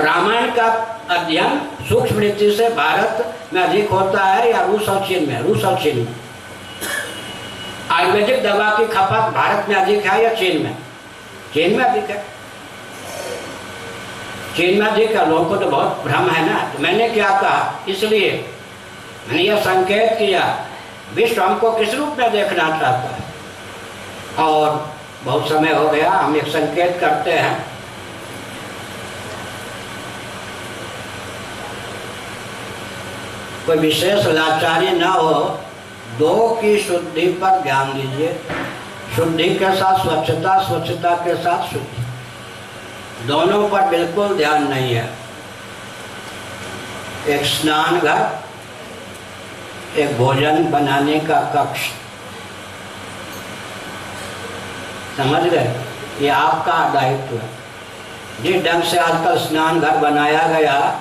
रामायण का अध्ययन सूक्ष्म रीति से भारत में अधिक होता है या रूस और चीन में? रूस और चीन में। आयुर्वेदिक दवा की खपत भारत में अधिक है या चीन में? चीन में अधिक है। चीन में अधिक है। लोगों को तो बहुत भ्रम है ना। तो मैंने क्या कहा, इसलिए मैंने यह संकेत किया विश्व हमको किस रूप में देखना चाहता है। और बहुत समय हो गया, हम एक संकेत करते हैं। कोई विशेष लाचारी न हो, दो की शुद्धि पर ध्यान दीजिए। शुद्धि के साथ स्वच्छता, स्वच्छता के साथ शुद्धि, दोनों पर बिल्कुल ध्यान नहीं है। एक स्नान घर, एक भोजन बनाने का कक्ष, समझ गए? ये आपका दायित्व है। जिस ढंग से आजकल स्नान घर बनाया गया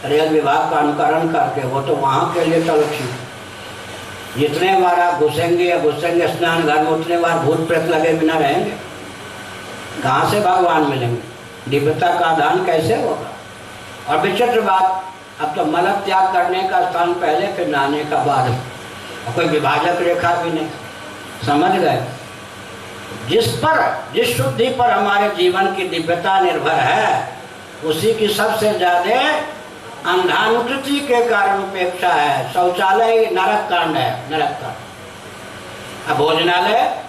रेल विभाग का अनुकरण करके, वो तो वहाँ के लिए सुरक्षित। जितने बार आप घुसेंगे स्नान घर में, उतने बार भूत प्रेत लगे बिना रहेंगे। कहाँ से भगवान मिलेंगे? दिव्यता का दान कैसे होगा? और विचित्र बात, अब तो मल त्याग करने का स्थान पहले, फिर नहाने का बाद, और कोई विभाजक रेखा भी नहीं। समझ गए? जिस शुद्धि पर हमारे जीवन की दिव्यता निर्भर है, उसी की सबसे ज्यादा अंधानुकृति के कारण उपेक्षा है। शौचालय नरक कांड है, नरक कांड। अब भोजनालय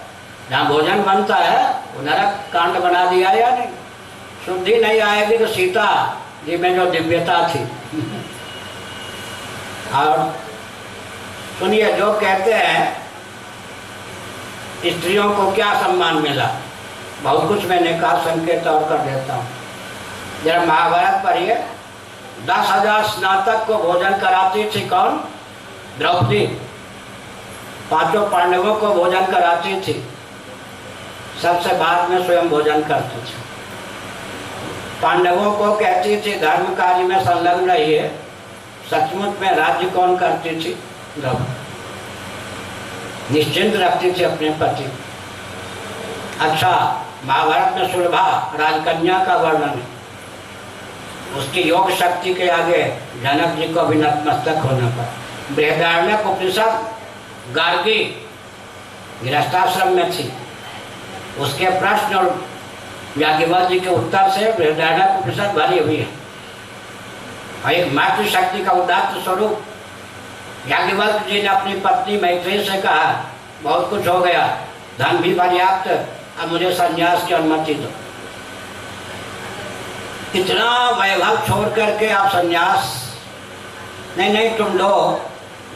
जहाँ भोजन बनता है वो नरक कांड बना दिया या नहीं? शुद्धि नहीं आएगी तो सीता जी में जो दिव्यता थी। और सुनिए, जो कहते हैं स्त्रियों को क्या सम्मान मिला, बहुत कुछ मैंने कहा, संकेत और कर देता हूँ। जरा महाभारत पढ़िए, 10,000 स्नातक को भोजन कराती थी कौन? द्रौपदी। 5 पांडवों को भोजन कराती थी, सबसे बाद में स्वयं भोजन करती थी। पांडवों को कहती थी धर्म कार्य में संलग्न रहिए, सचमुच में राज्य कौन करती थी? द्रौपदी। निश्चिंत रखती थी अपने पति। अच्छा, महाभारत में सुलभा राजकन्या का वर्णन है। उसकी योग शक्ति के आगे जनक जी को भी नतमस्तक होना पड़ा। बृहदारण्यक उपनिषद गार्गी गृहस्थाश्रम में थी, उसके प्रश्न और याज्ञवल्क्य जी के उत्तर से बृहदारण्यक उपनिषद भरी हुई है। और एक मातृशक्ति का उदात्त स्वरूप याज्ञवल्क्य जी ने अपनी पत्नी मैत्री से कहा, बहुत कुछ हो गया, धन भी पर्याप्त, अब मुझे संन्यास की अनुमति दो। इतना वैभव छोड़ करके आप संन्यास? नहीं, तुम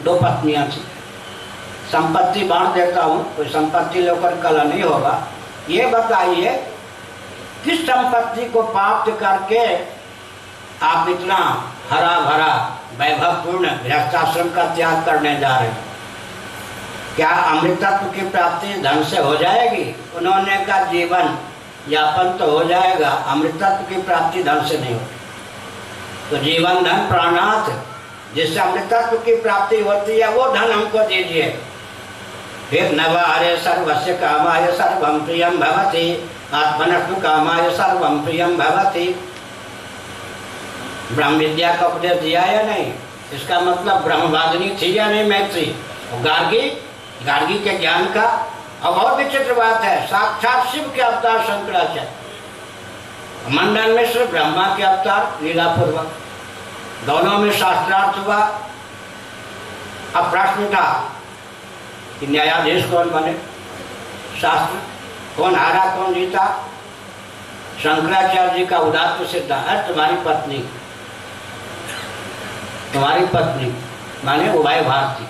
दो पत्नियां थी, संपत्ति बांट देता हूँ, कोई संपत्ति लेकर कलह नहीं होगा। ये बताइए किस संपत्ति को प्राप्त करके आप इतना हरा भरा वैभवपूर्ण गृहस्थाश्रम का त्याग करने जा रहे हैं? क्या अमृतत्व की प्राप्ति धन से हो जाएगी? उन्होंने कहा जीवन यापन तो हो जाएगा, अमृतत्व की प्राप्ति धन से नहीं होगी। तो जीवन धन प्राणार्थ, जिससे अमृतत्व की प्राप्ति होती है, वो धन हमको दीजिए। फिर नवारे सर्वस्य कामाय सर्वं प्रियं भवति, आत्मनस्तु कामाय सर्वं प्रियं भवति। ब्रह्म विद्या का उपदेश दिया या नहीं? इसका मतलब ब्रह्मवादिनी थी या नहीं मैत्री? गार्गी के ज्ञान का। और बहुत विचित्र बात है, साक्षात शिव के अवतार शंकराचार्य, मंडन मिश्र ब्रह्मा के अवतार लीलापूर्वक, दोनों में शास्त्रार्थ हुआ। अब प्रश्न उठा कि न्यायाधीश कौन बने? शास्त्र कौन हारा कौन जीता? शंकराचार्य जी का उदात्त सिद्धांत, तुम्हारी पत्नी माने उभय भारती।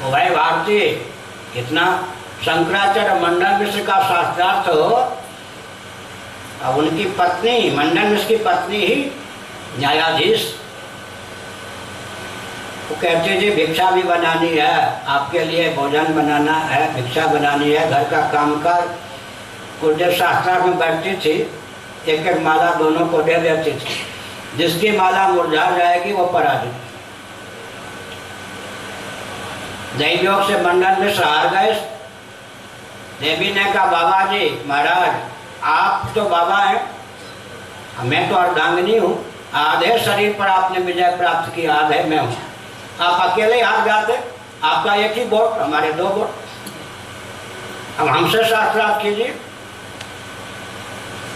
उभय भारती कितना शंकराचार्य मंडन मिश्र का शास्त्रार्थ हो, अब उनकी पत्नी, मंडन मिश्र की पत्नी ही न्यायाधीश। वो कहते जी भिक्षा भी बनानी है, आपके लिए भोजन बनाना है, भिक्षा बनानी है, घर का कामकाज। कुछ देर शास्त्रार्थ में बैठती थी, एक एक माला दोनों को दे देती थी। जिसकी माला मुरझा जाएगी वो पराजित। दैवयोग से मंडन में हार गए। देवी ने कहा बाबा जी महाराज आप तो बाबा हैं, मैं तो अर्धांगिनी हूँ, आधे शरीर पर आपने विजय प्राप्त किया, आधे मैं हूँ। आप अकेले हाथ गाते, आपका एक ही वोट, हमारे 2 वोट। अब हमसे शास्त्रार्थ कीजिए।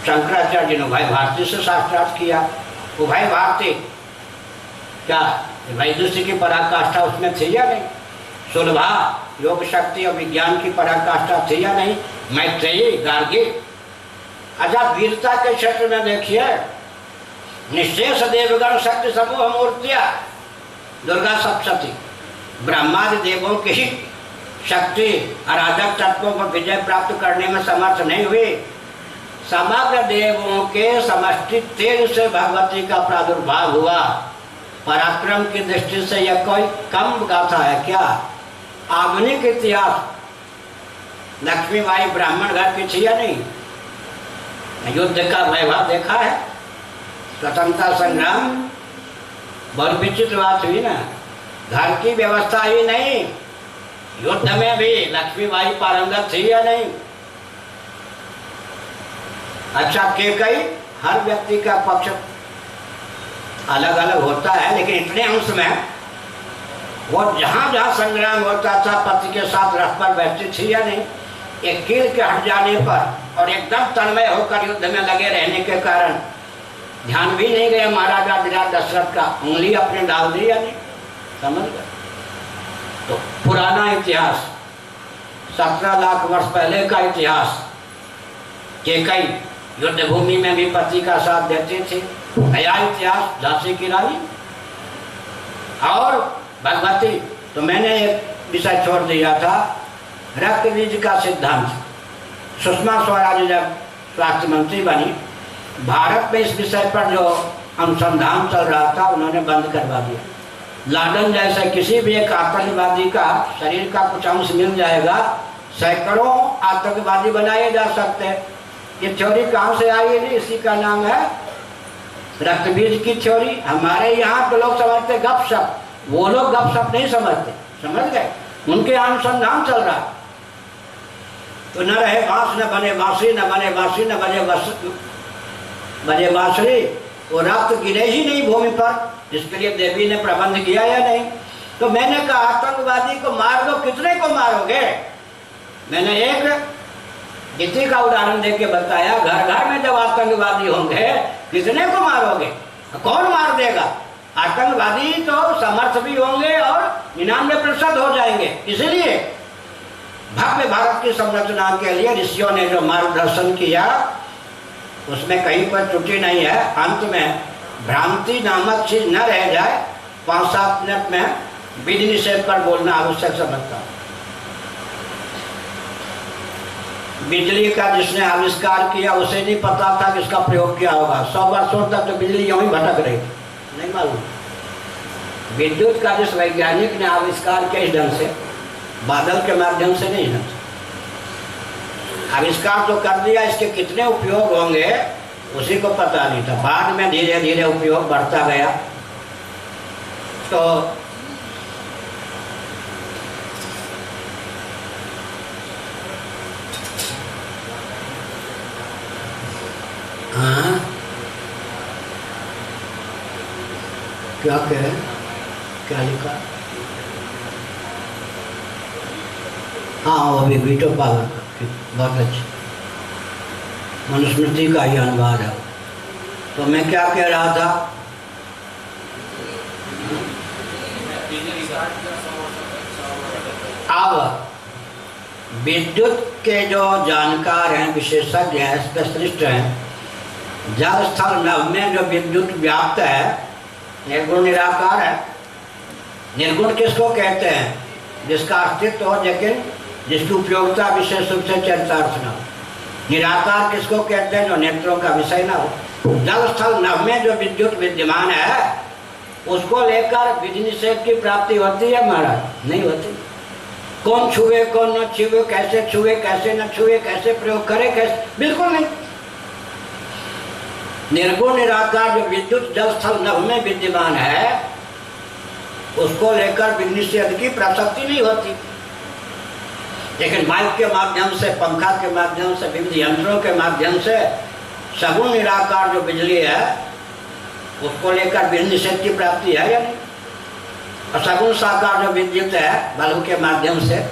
शंकराचार्य जी ने भाई भारती से शास्त्रार्थ किया। वो भाई भारती क्या भाई दूसरी की पराकाष्ठा उसमें थी या नहीं? सुलभा योग शक्ति और विज्ञान की पराकाष्ठा थी या नहीं? मैत्रेयी, गार्गी। अच्छा, वीरता के क्षेत्र में देखिए, निशेष देवगण शक्ति समूह मूर्तियां, दुर्गा सप्तशती, ब्रह्मादि देवों की शक्ति अराजक तत्वों को विजय प्राप्त करने में समर्थ नहीं हुई। समग्र देवों के समष्टि तेज से भगवती का प्रादुर्भाव हुआ। पराक्रम की दृष्टि से यह कोई कम गाथा है क्या? आधुनिक इतिहास, लक्ष्मीबाई ब्राह्मण घर की थी या नहीं? युद्ध का वैभव देखा है, स्वतंत्रता संग्राम, बहुत विचित्र बात हुई ना। घर की व्यवस्था ही नहीं, युद्ध में भी लक्ष्मीबाई पारंगत थी या नहीं? अच्छा, केकई, हर व्यक्ति का पक्ष अलग अलग होता है, लेकिन इतने अंश में वो जहाँ जहाँ संग्राम होता था पति के साथ रथ पर बैठती थी या नहीं? एक कील के हट जाने पर और एकदम तन्मय होकर युद्ध में लगे रहने के कारण ध्यान भी नहीं गया महाराजा विराट दशरथ का, उंगली अपने डाल दी या नहीं? समझ गए? तो पुराना इतिहास, 17 लाख वर्ष पहले का इतिहास, केकई युद्ध भूमि में भी पति का साथ देते थे। नया इतिहास, झांसी की रानी और भगवती। तो मैंने एक विषय छोड़ दिया था, रक्त बीज का सिद्धांत। सुषमा स्वराज जब स्वास्थ्य मंत्री बनी, भारत में इस विषय पर जो अनुसंधान चल रहा था उन्होंने बंद करवा दिया। लाडन जैसे किसी भी एक आतंकवादी का शरीर का कुछ अंश मिल जाएगा, सैकड़ों आतंकवादी बनाए जा सकते हैं। ये थ्योरी कहाँ से आई है? इसी का नाम है रक्त बीज की थ्योरी। हमारे यहाँ तो लोग समझते गपशप, वो लोग गपशप नहीं समझते, समझ गए? उनके अनुसंधान चल रहा। तो न रहे बांस न बने बांसुरी, न बने बांसुरी न बने बांसुरी, वो रक्त गिरे ही नहीं भूमि पर, जिसके लिए देवी ने प्रबंध किया या नहीं? तो मैंने कहा आतंकवादी को मार दो, कितने को मारोगे? मैंने एक गीति का उदाहरण देके बताया, घर घर में जब आतंकवादी होंगे कितने को मारोगे? कौन मार देगा? आतंकवादी तो समर्थ भी होंगे और 99% हो जाएंगे। इसलिए भव्य भारत की संरचना के लिए ऋषियों ने जो मार्गदर्शन किया उसमें कहीं पर त्रुटि नहीं है। अंत में भ्रांति नामक चीज न रह जाए, 5-7 मिनट में विधि निषेध पर बोलना आवश्यक समझता हूँ। बिजली का जिसने आविष्कार किया उसे नहीं पता था कि इसका प्रयोग क्या होगा। 100 वर्षों तक तो बिजली यूं ही भटक रही, नहीं मालूम। विद्युत का जिस वैज्ञानिक ने आविष्कार किया इस ढंग से, बादल के माध्यम से नहीं, ढंग से आविष्कार तो कर दिया, इसके कितने उपयोग होंगे उसी को पता नहीं था। बाद में धीरे धीरे उपयोग बढ़ता गया। तो हाँ, क्या कहे, क्या लिखा? हाँ, वो भी वीटो पावर, बहुत अच्छी मनुस्मृति का ही अनुवाद है। तो मैं क्या कह रहा था? अब विद्युत के जो जानकार हैं, विशेषज्ञ हैं, स्पेशलिस्ट हैं, जल स्थल नभ में जो विद्युत व्याप्त है, निर्गुण निराकार है। निर्गुण किसको कहते हैं? जिसका अस्तित्व हो लेकिन जिसकी उपयोगिता विशेष रूप से चरितार्थ न हो। निराकार किसको कहते हैं? जो नेत्रों का विषय ना हो। जल स्थल नभ में जो विद्युत विद्यमान है उसको लेकर विधि निषेध की प्राप्ति होती है महाराज? नहीं होती। कौन छुए कौन न छुए, कैसे छुए कैसे न छुए, कैसे प्रयोग करे कैसे, बिल्कुल नहीं। निर्गुण निराकार जो विद्युत जल स्थल नभ में विद्यमान है उसको लेकर विधि निषेध की प्रसक्ति नहीं होती। लेकिन माइक के माध्यम से, पंखा के माध्यम से, विविध यंत्रों के माध्यम से सगुण निराकार जो बिजली है उसको लेकर विधि निषेध की प्राप्ति है या नहीं? और सगुण साकार जो विद्युत है बल्ब के माध्यम से,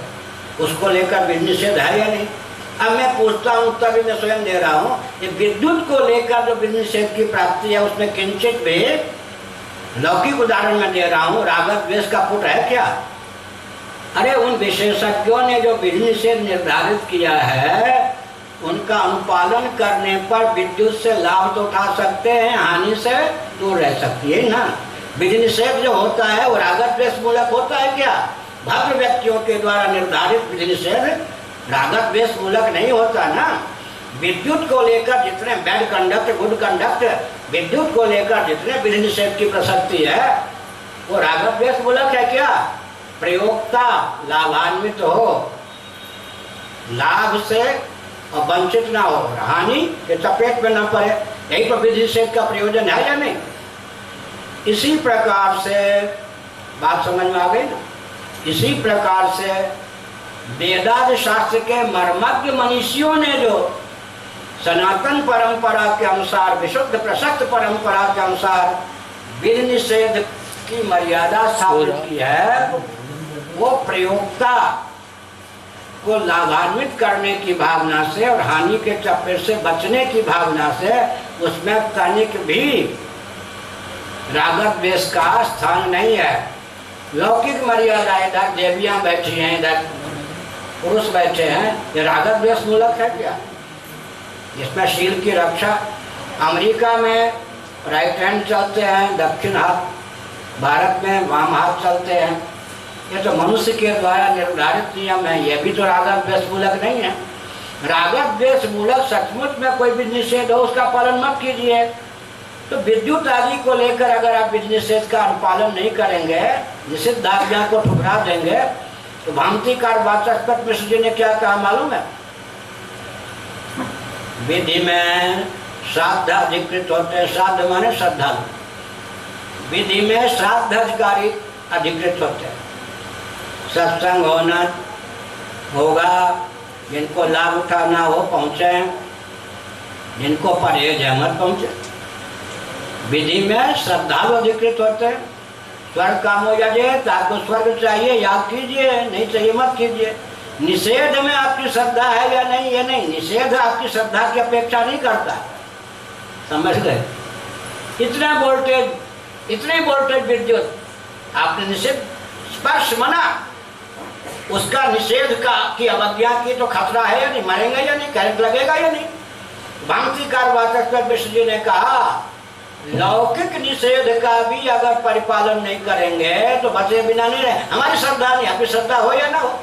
उसको लेकर विधि निषेध है या नहीं? अब मैं पूछता हूँ, उत्तर भी मैं स्वयं दे रहा हूँ कि विद्युत को लेकर जो विधि निषेध की प्राप्ति है उसमें किंचित भी, लौकिक उदाहरण में दे रहा हूँ, राग द्वेष का पुट है क्या? अरे उन विशेषज्ञों ने जो विधि निषेध निर्धारित किया है उनका अनुपालन करने पर विद्युत से लाभ तो उठा सकते हैं, हानि से दूर रह सकती है ना। विधि निषेध जो होता है वो राग द्वेष मूलक होता है क्या? भद्र व्यक्तियों के द्वारा निर्धारित विधि निषेध राग द्वेष मूलक नहीं होता ना। विद्युत को लेकर जितने बैड कंडक्ट, गुड कंडक्ट, विद्युत को लेकर जितने विधि निषेध की प्रसक्ति है वो राग द्वेष मूलक है क्या? प्रयोक्ता लाभान्वित हो, लाभ से और वंचित ना हो, हानि के चपेट में न पड़े, यही तो विधि निषेध का प्रयोजन है या नहीं? इसी प्रकार से बात समझ में आ गई ना। इसी प्रकार से वेदांत शास्त्र के मर्मज्ञ मनीषियों ने जो सनातन परंपरा के अनुसार, विशुद्ध प्रशस्त परंपरा के अनुसार विधि निषेध की मर्यादा स्थापित की है, वो प्रयोक्ता को लाभान्वित करने की भावना से और हानि के चपेट से बचने की भावना से उसमें तनिक भी राग द्वेष का स्थान नहीं है। लौकिक मर्यादा, इधर देवियां बैठी हैं, इधर पुरुष बैठे हैं, ये राग द्वेष मूलक है क्या? जिसमें शील की रक्षा, अमेरिका में राइट हैंड चलते हैं, दक्षिण हाथ, भारत में वाम हाथ चलते हैं, ये तो मनुष्य के द्वारा निर्धारित नियम है, ये भी तो राग द्वेष मूलक नहीं है। राग द्वेष मूलक सचमुच में कोई भी निषेध हो उसका पालन मत कीजिए। तो विद्युत आदि को लेकर अगर आप विधि निषेध का अनुपालन नहीं करेंगे, निषिद्ध आज्ञा को ठुकरा देंगे, तो भांतिकार वाचस्पति मिश्र जी ने क्या कहा मालूम है? विधि में श्राद्ध अधिकृत होते हैं, श्राद्ध माने श्रद्धालु, विधि में श्राद्ध अधिकारी अधिकृत होते हैं। सत्संग होगा, जिनको लाभ उठाना हो पहुँचे, जिनको परहेज है मत पहुँचे। विधि में श्रद्धालु अधिकृत होते हैं। स्वर्ग काम हो जाए तो आपको स्वर्ग चाहिए, याद कीजिए, नहीं चाहिए मत कीजिए। निषेध में आपकी श्रद्धा है या नहीं, ये नहीं, निषेध आपकी श्रद्धा की अपेक्षा नहीं करता, समझ गए? इतना वोल्टेज विद्युत आपने निषेध स्पर्श मना, उसका निषेध का की अवज्ञा की तो खतरा है या नहीं? मरेंगे या नहीं? करंट लगेगा या नहीं? भांतिकार वाचस्पति मिश्र जी ने कहा लौकिक निषेध का भी अगर परिपालन नहीं करेंगे तो बचे बिना नहीं रहे। हमारी श्रद्धा नहीं, आपकी श्रद्धा हो या ना हो,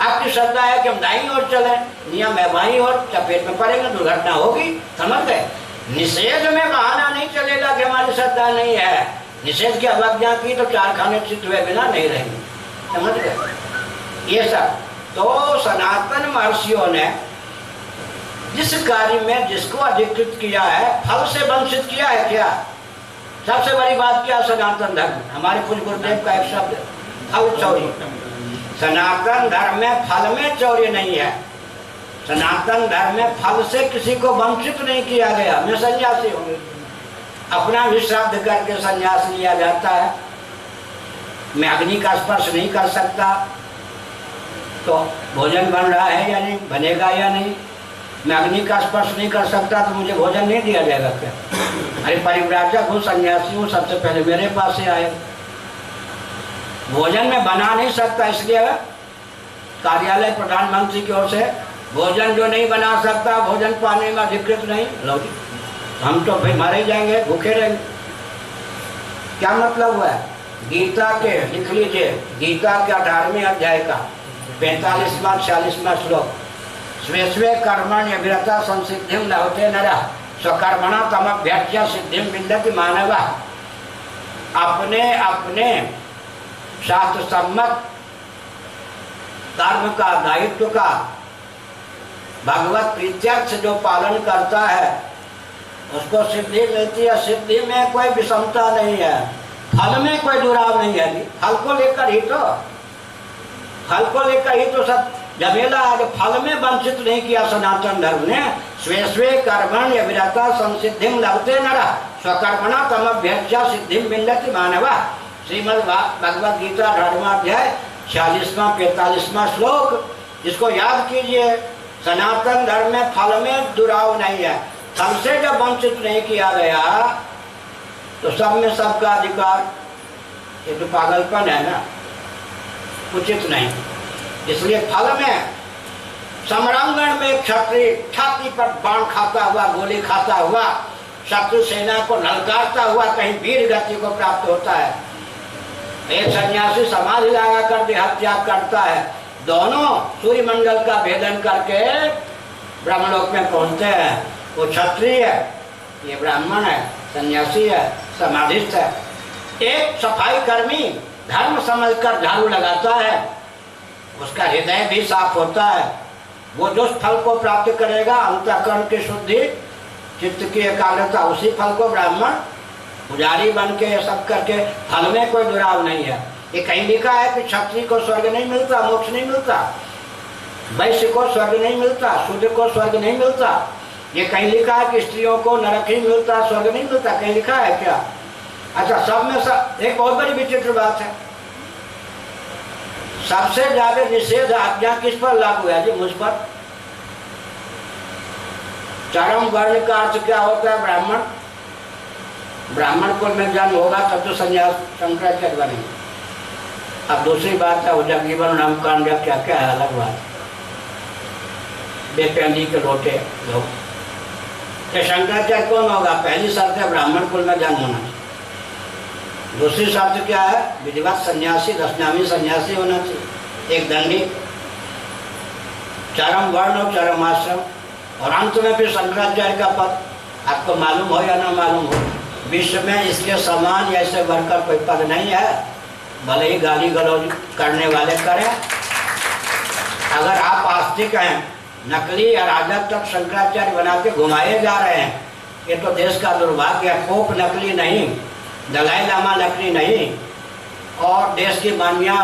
आपकी श्रद्धा है कि हम दाईं ओर चले, नियम है बाईं ओर, चपेट में पड़ेंगे, दुर्घटना होगी, समझ गए? निषेध में बहाना नहीं चलेगा कि हमारी श्रद्धा नहीं है। निषेध की अवज्ञा की तो चार खाने चित्त हुए बिना नहीं रहेंगे, समझ गए? ये सब तो सनातन महर्षियों ने जिस कार्य में जिसको अधिकृत किया है, फल से वंचित किया है क्या? सबसे बड़ी बात क्या? सनातन धर्म, हमारे पूज्य गुरुदेव का एक शब्द, फल चौरी। सनातन धर्म में फल में चौरी नहीं है। सनातन धर्म में फल से किसी को वंचित नहीं किया गया। मैं सन्यासी हूँ, अपना भी श्राद्ध करके सन्यास लिया जाता है। मैं अग्नि का स्पर्श नहीं कर सकता, तो भोजन बन रहा है या नहीं, बनेगा या नहीं? मैं अग्नि का स्पर्श नहीं कर सकता तो मुझे भोजन नहीं दिया जाएगा क्या? अरे परिव्राजक हूँ, सन्यासी हूँ, सबसे पहले मेरे पास से आए। भोजन में बना नहीं सकता, इसलिए कार्यालय प्रधानमंत्री की ओर से भोजन जो नहीं बना सकता, भोजन पाने में अधिकृत नहीं, लो जी हम तो फिर मारे जाएंगे, भूखे रहेंगे। क्या मतलब हुआ? गीता के लिख लीजिए, गीता के 18वें अध्याय का 45वां 46वां श्लोक, स्वे स्वे कर्मण्य विरता संसिद्धिं लभते नरः स्वकर्मणा तमभ्यर्च्य सिद्धिं विन्दति मानवः। अपने अपने शास्त्र सम्मत कर्म का, दायित्व का भगवत प्रीत्यर्थ जो पालन करता है उसको सिद्धि मिलती है। सिद्धि में कोई विषमता नहीं है, फल में कोई जुड़ाव नहीं है। फल को लेकर ही तो सब झमेला आज फल में वंचित नहीं किया सनातन धर्म ने। स्वे स्वे कर्मण विरता संसिद्धिं लभते नरः स्वकर्मणा तमभ्यर्च्य सिद्धिं विन्दति मानवः। श्रीमद् भगवद गीता 18वां अध्याय 46वां 45वां श्लोक। इसको याद कीजिए। सनातन धर्म में फल में दुराव नहीं है। फल से जब वंचित नहीं किया गया तो सब में सबका अधिकार, ये तो पागलपन है ना, उचित नहीं। इसलिए फल में समरांगण में क्षत्रिय छाती पर बाण खाता हुआ, गोली खाता हुआ, शत्रु सेना को ललकारता हुआ कहीं वीर गति को प्राप्त होता है। एक सन्यासी समाधि लगा कर देहत्याग करता है। दोनों सूर्य मंडल का भेदन करके ब्रह्मलोक में पहुंचते हैं। वो क्षत्रिय है, ये ब्राह्मण है, सन्यासी है, समाधिस्थ है। एक सफाई कर्मी धर्म समझकर झाड़ू लगाता है, उसका हृदय भी साफ होता है। वो जो फल को प्राप्त करेगा, अंतःकरण की शुद्धि, चित्त की एकाग्रता, उसी फल को ब्राह्मण पुजारी बन के सब करके, फल में कोई दुराव नहीं है। ये कहीं लिखा है कि क्षत्रिय को स्वर्ग नहीं मिलता, मोक्ष नहीं मिलता, वैश्य को स्वर्ग नहीं मिलता, शूद्र को स्वर्ग नहीं मिलता। ये कहीं लिखा है कि स्त्रियों को नरक ही मिलता, स्वर्ग नहीं मिलता, कहीं लिखा है क्या? अच्छा, सब में सब एक बहुत बड़ी विचित्र बात है। सबसे ज्यादा निषेध आज्ञा किस पर लागू है जी? मुझ पर। चरम वर्ण का अर्थ क्या होता है? ब्राह्मण। ब्राह्मण कुल में जन्म होगा तब तो संन्यास शंकराचार्य बनेंगे। अब दूसरी बात है उजगीवन नाम कांड क्या क्या है, अलग बात। बेपेंदी के लोटे लोग, शंकराचार्य कौन होगा? पहली शर्त है ब्राह्मण कुल में जन्म होना। दूसरी शर्त क्या है? विधिवत सन्यासी, दशनामी सन्यासी होना चाहिए, एक दंडी, चरम वर्ण और चरम आश्रम, और अंत में फिर शंकराचार्य का पद। आपको मालूम हो या ना मालूम हो, विश्व में इसके समान या इससे बढ़कर कोई पद नहीं है। भले ही गाली गलौज करने वाले करें। अगर आप आस्तिक हैं, नकली अराजक तक शंकराचार्य बना के घुमाए जा रहे हैं, ये तो देश का दुर्भाग्य है। पोप नकली नहीं, दलाई लामा नकली नहीं, और देश की मान्या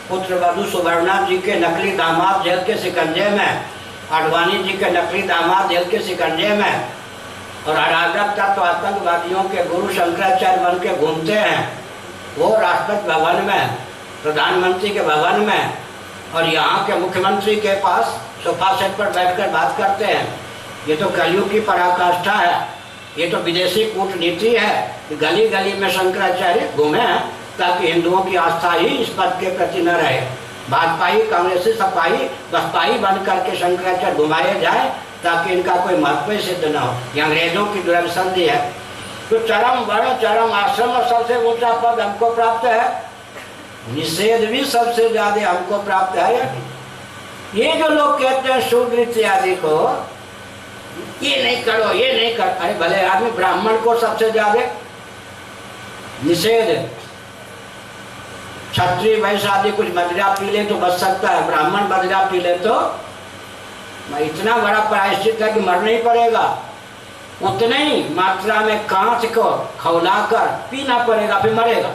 पुत्र वधु सुवर्णा जी के नकली दामाद जेल के शिकंजे में, आडवाणी जी के नकली दामाद जेल के शिकंजे में, और अराजक तत्व आतंकवादियों के गुरु शंकराचार्य बन के घूमते हैं। वो राष्ट्रपति भवन में, प्रधानमंत्री के भवन में, और यहाँ के मुख्यमंत्री के पास सोफा सेट पर बैठकर बात करते हैं। ये तो कलयुग की पराकाष्ठा है। ये तो विदेशी कूटनीति है कि गली गली में शंकराचार्य घूमे हैं ताकि हिंदुओं की आस्था ही इस पद के प्रति न रहे। भाजपाई, कांग्रेसी, सपाई, बसपाई बन करके शंकराचार्य घुमाए जाए ताकि इनका कोई महत्व सिद्ध न हो। ये अंग्रेजों की दुर्विसंधि है। तो चरम वर्ण, चरम आश्रम और सबसे ऊंचा पद हमको प्राप्त है। निषेध भी सबसे ज्यादा हमको प्राप्त है या नहीं? ये जो लोग कहते हैं शूद्र इत्यादि को, ये नहीं करो, ये नहीं कर, अरे भले आदमी, ब्राह्मण को सबसे ज्यादा निषेध। क्षत्रिय वैश्य आदि कुछ मदिरा पी ले तो बच सकता है, ब्राह्मण मदिरा पी ले तो इतना बड़ा प्रायश्चित है कि मरना ही पड़ेगा। उतने ही मात्रा में कांच को खौलाकर पीना पड़ेगा, फिर मरेगा।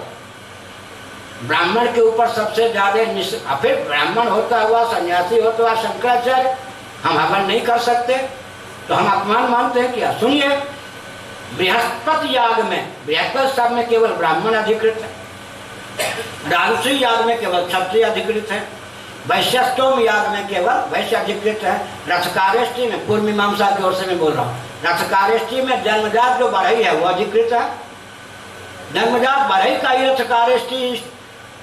ब्राह्मण के ऊपर सबसे ज्यादा, फिर ब्राह्मण होता हुआ, सन्यासी होता हुआ शंकराचार्य हम हवन नहीं कर सकते तो हम अपमान मानते हैं क्या? सुनिए, बृहस्पति याग में, बृहस्पति सब में केवल ब्राह्मण अधिकृत है, राजसी याग में केवल क्षत्रिय अधिकृत है, वैश्यस्तोम याग में केवल वैश्य अधिकृत है, रथकारेष्टि में, पूर्व मीमांसा की ओर से मैं बोल रहा हूँ, रथकारेष्टि में जन्मजात जो बढ़ई है वो अधिकृत है। जन्मजात बढ़ई का ही रथकारेष्टि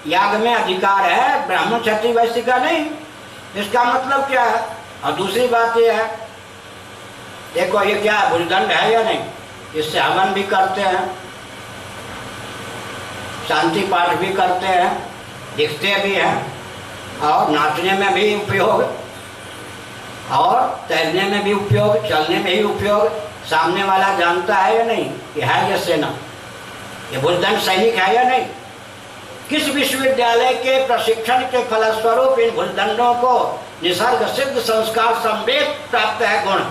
याग में अधिकार है, ब्राह्मण क्षत्रिय वैश्य का नहीं। इसका मतलब क्या है? और दूसरी बात यह है, देखो ये क्या भुजदंड है या नहीं? इससे हवन भी करते हैं, शांति पाठ भी करते हैं, लिखते भी हैं, और नाचने में भी उपयोग, और तैरने में भी उपयोग, चलने में भी उपयोग। सामने वाला जानता है या नहीं कि है ये सेना, ये भुजदंड सैनिक है या नहीं? किस विश्वविद्यालय के प्रशिक्षण के फलस्वरूप इन भुजदंडों को निसर्ग सिद्ध संस्कार संवेद प्राप्त है गुण?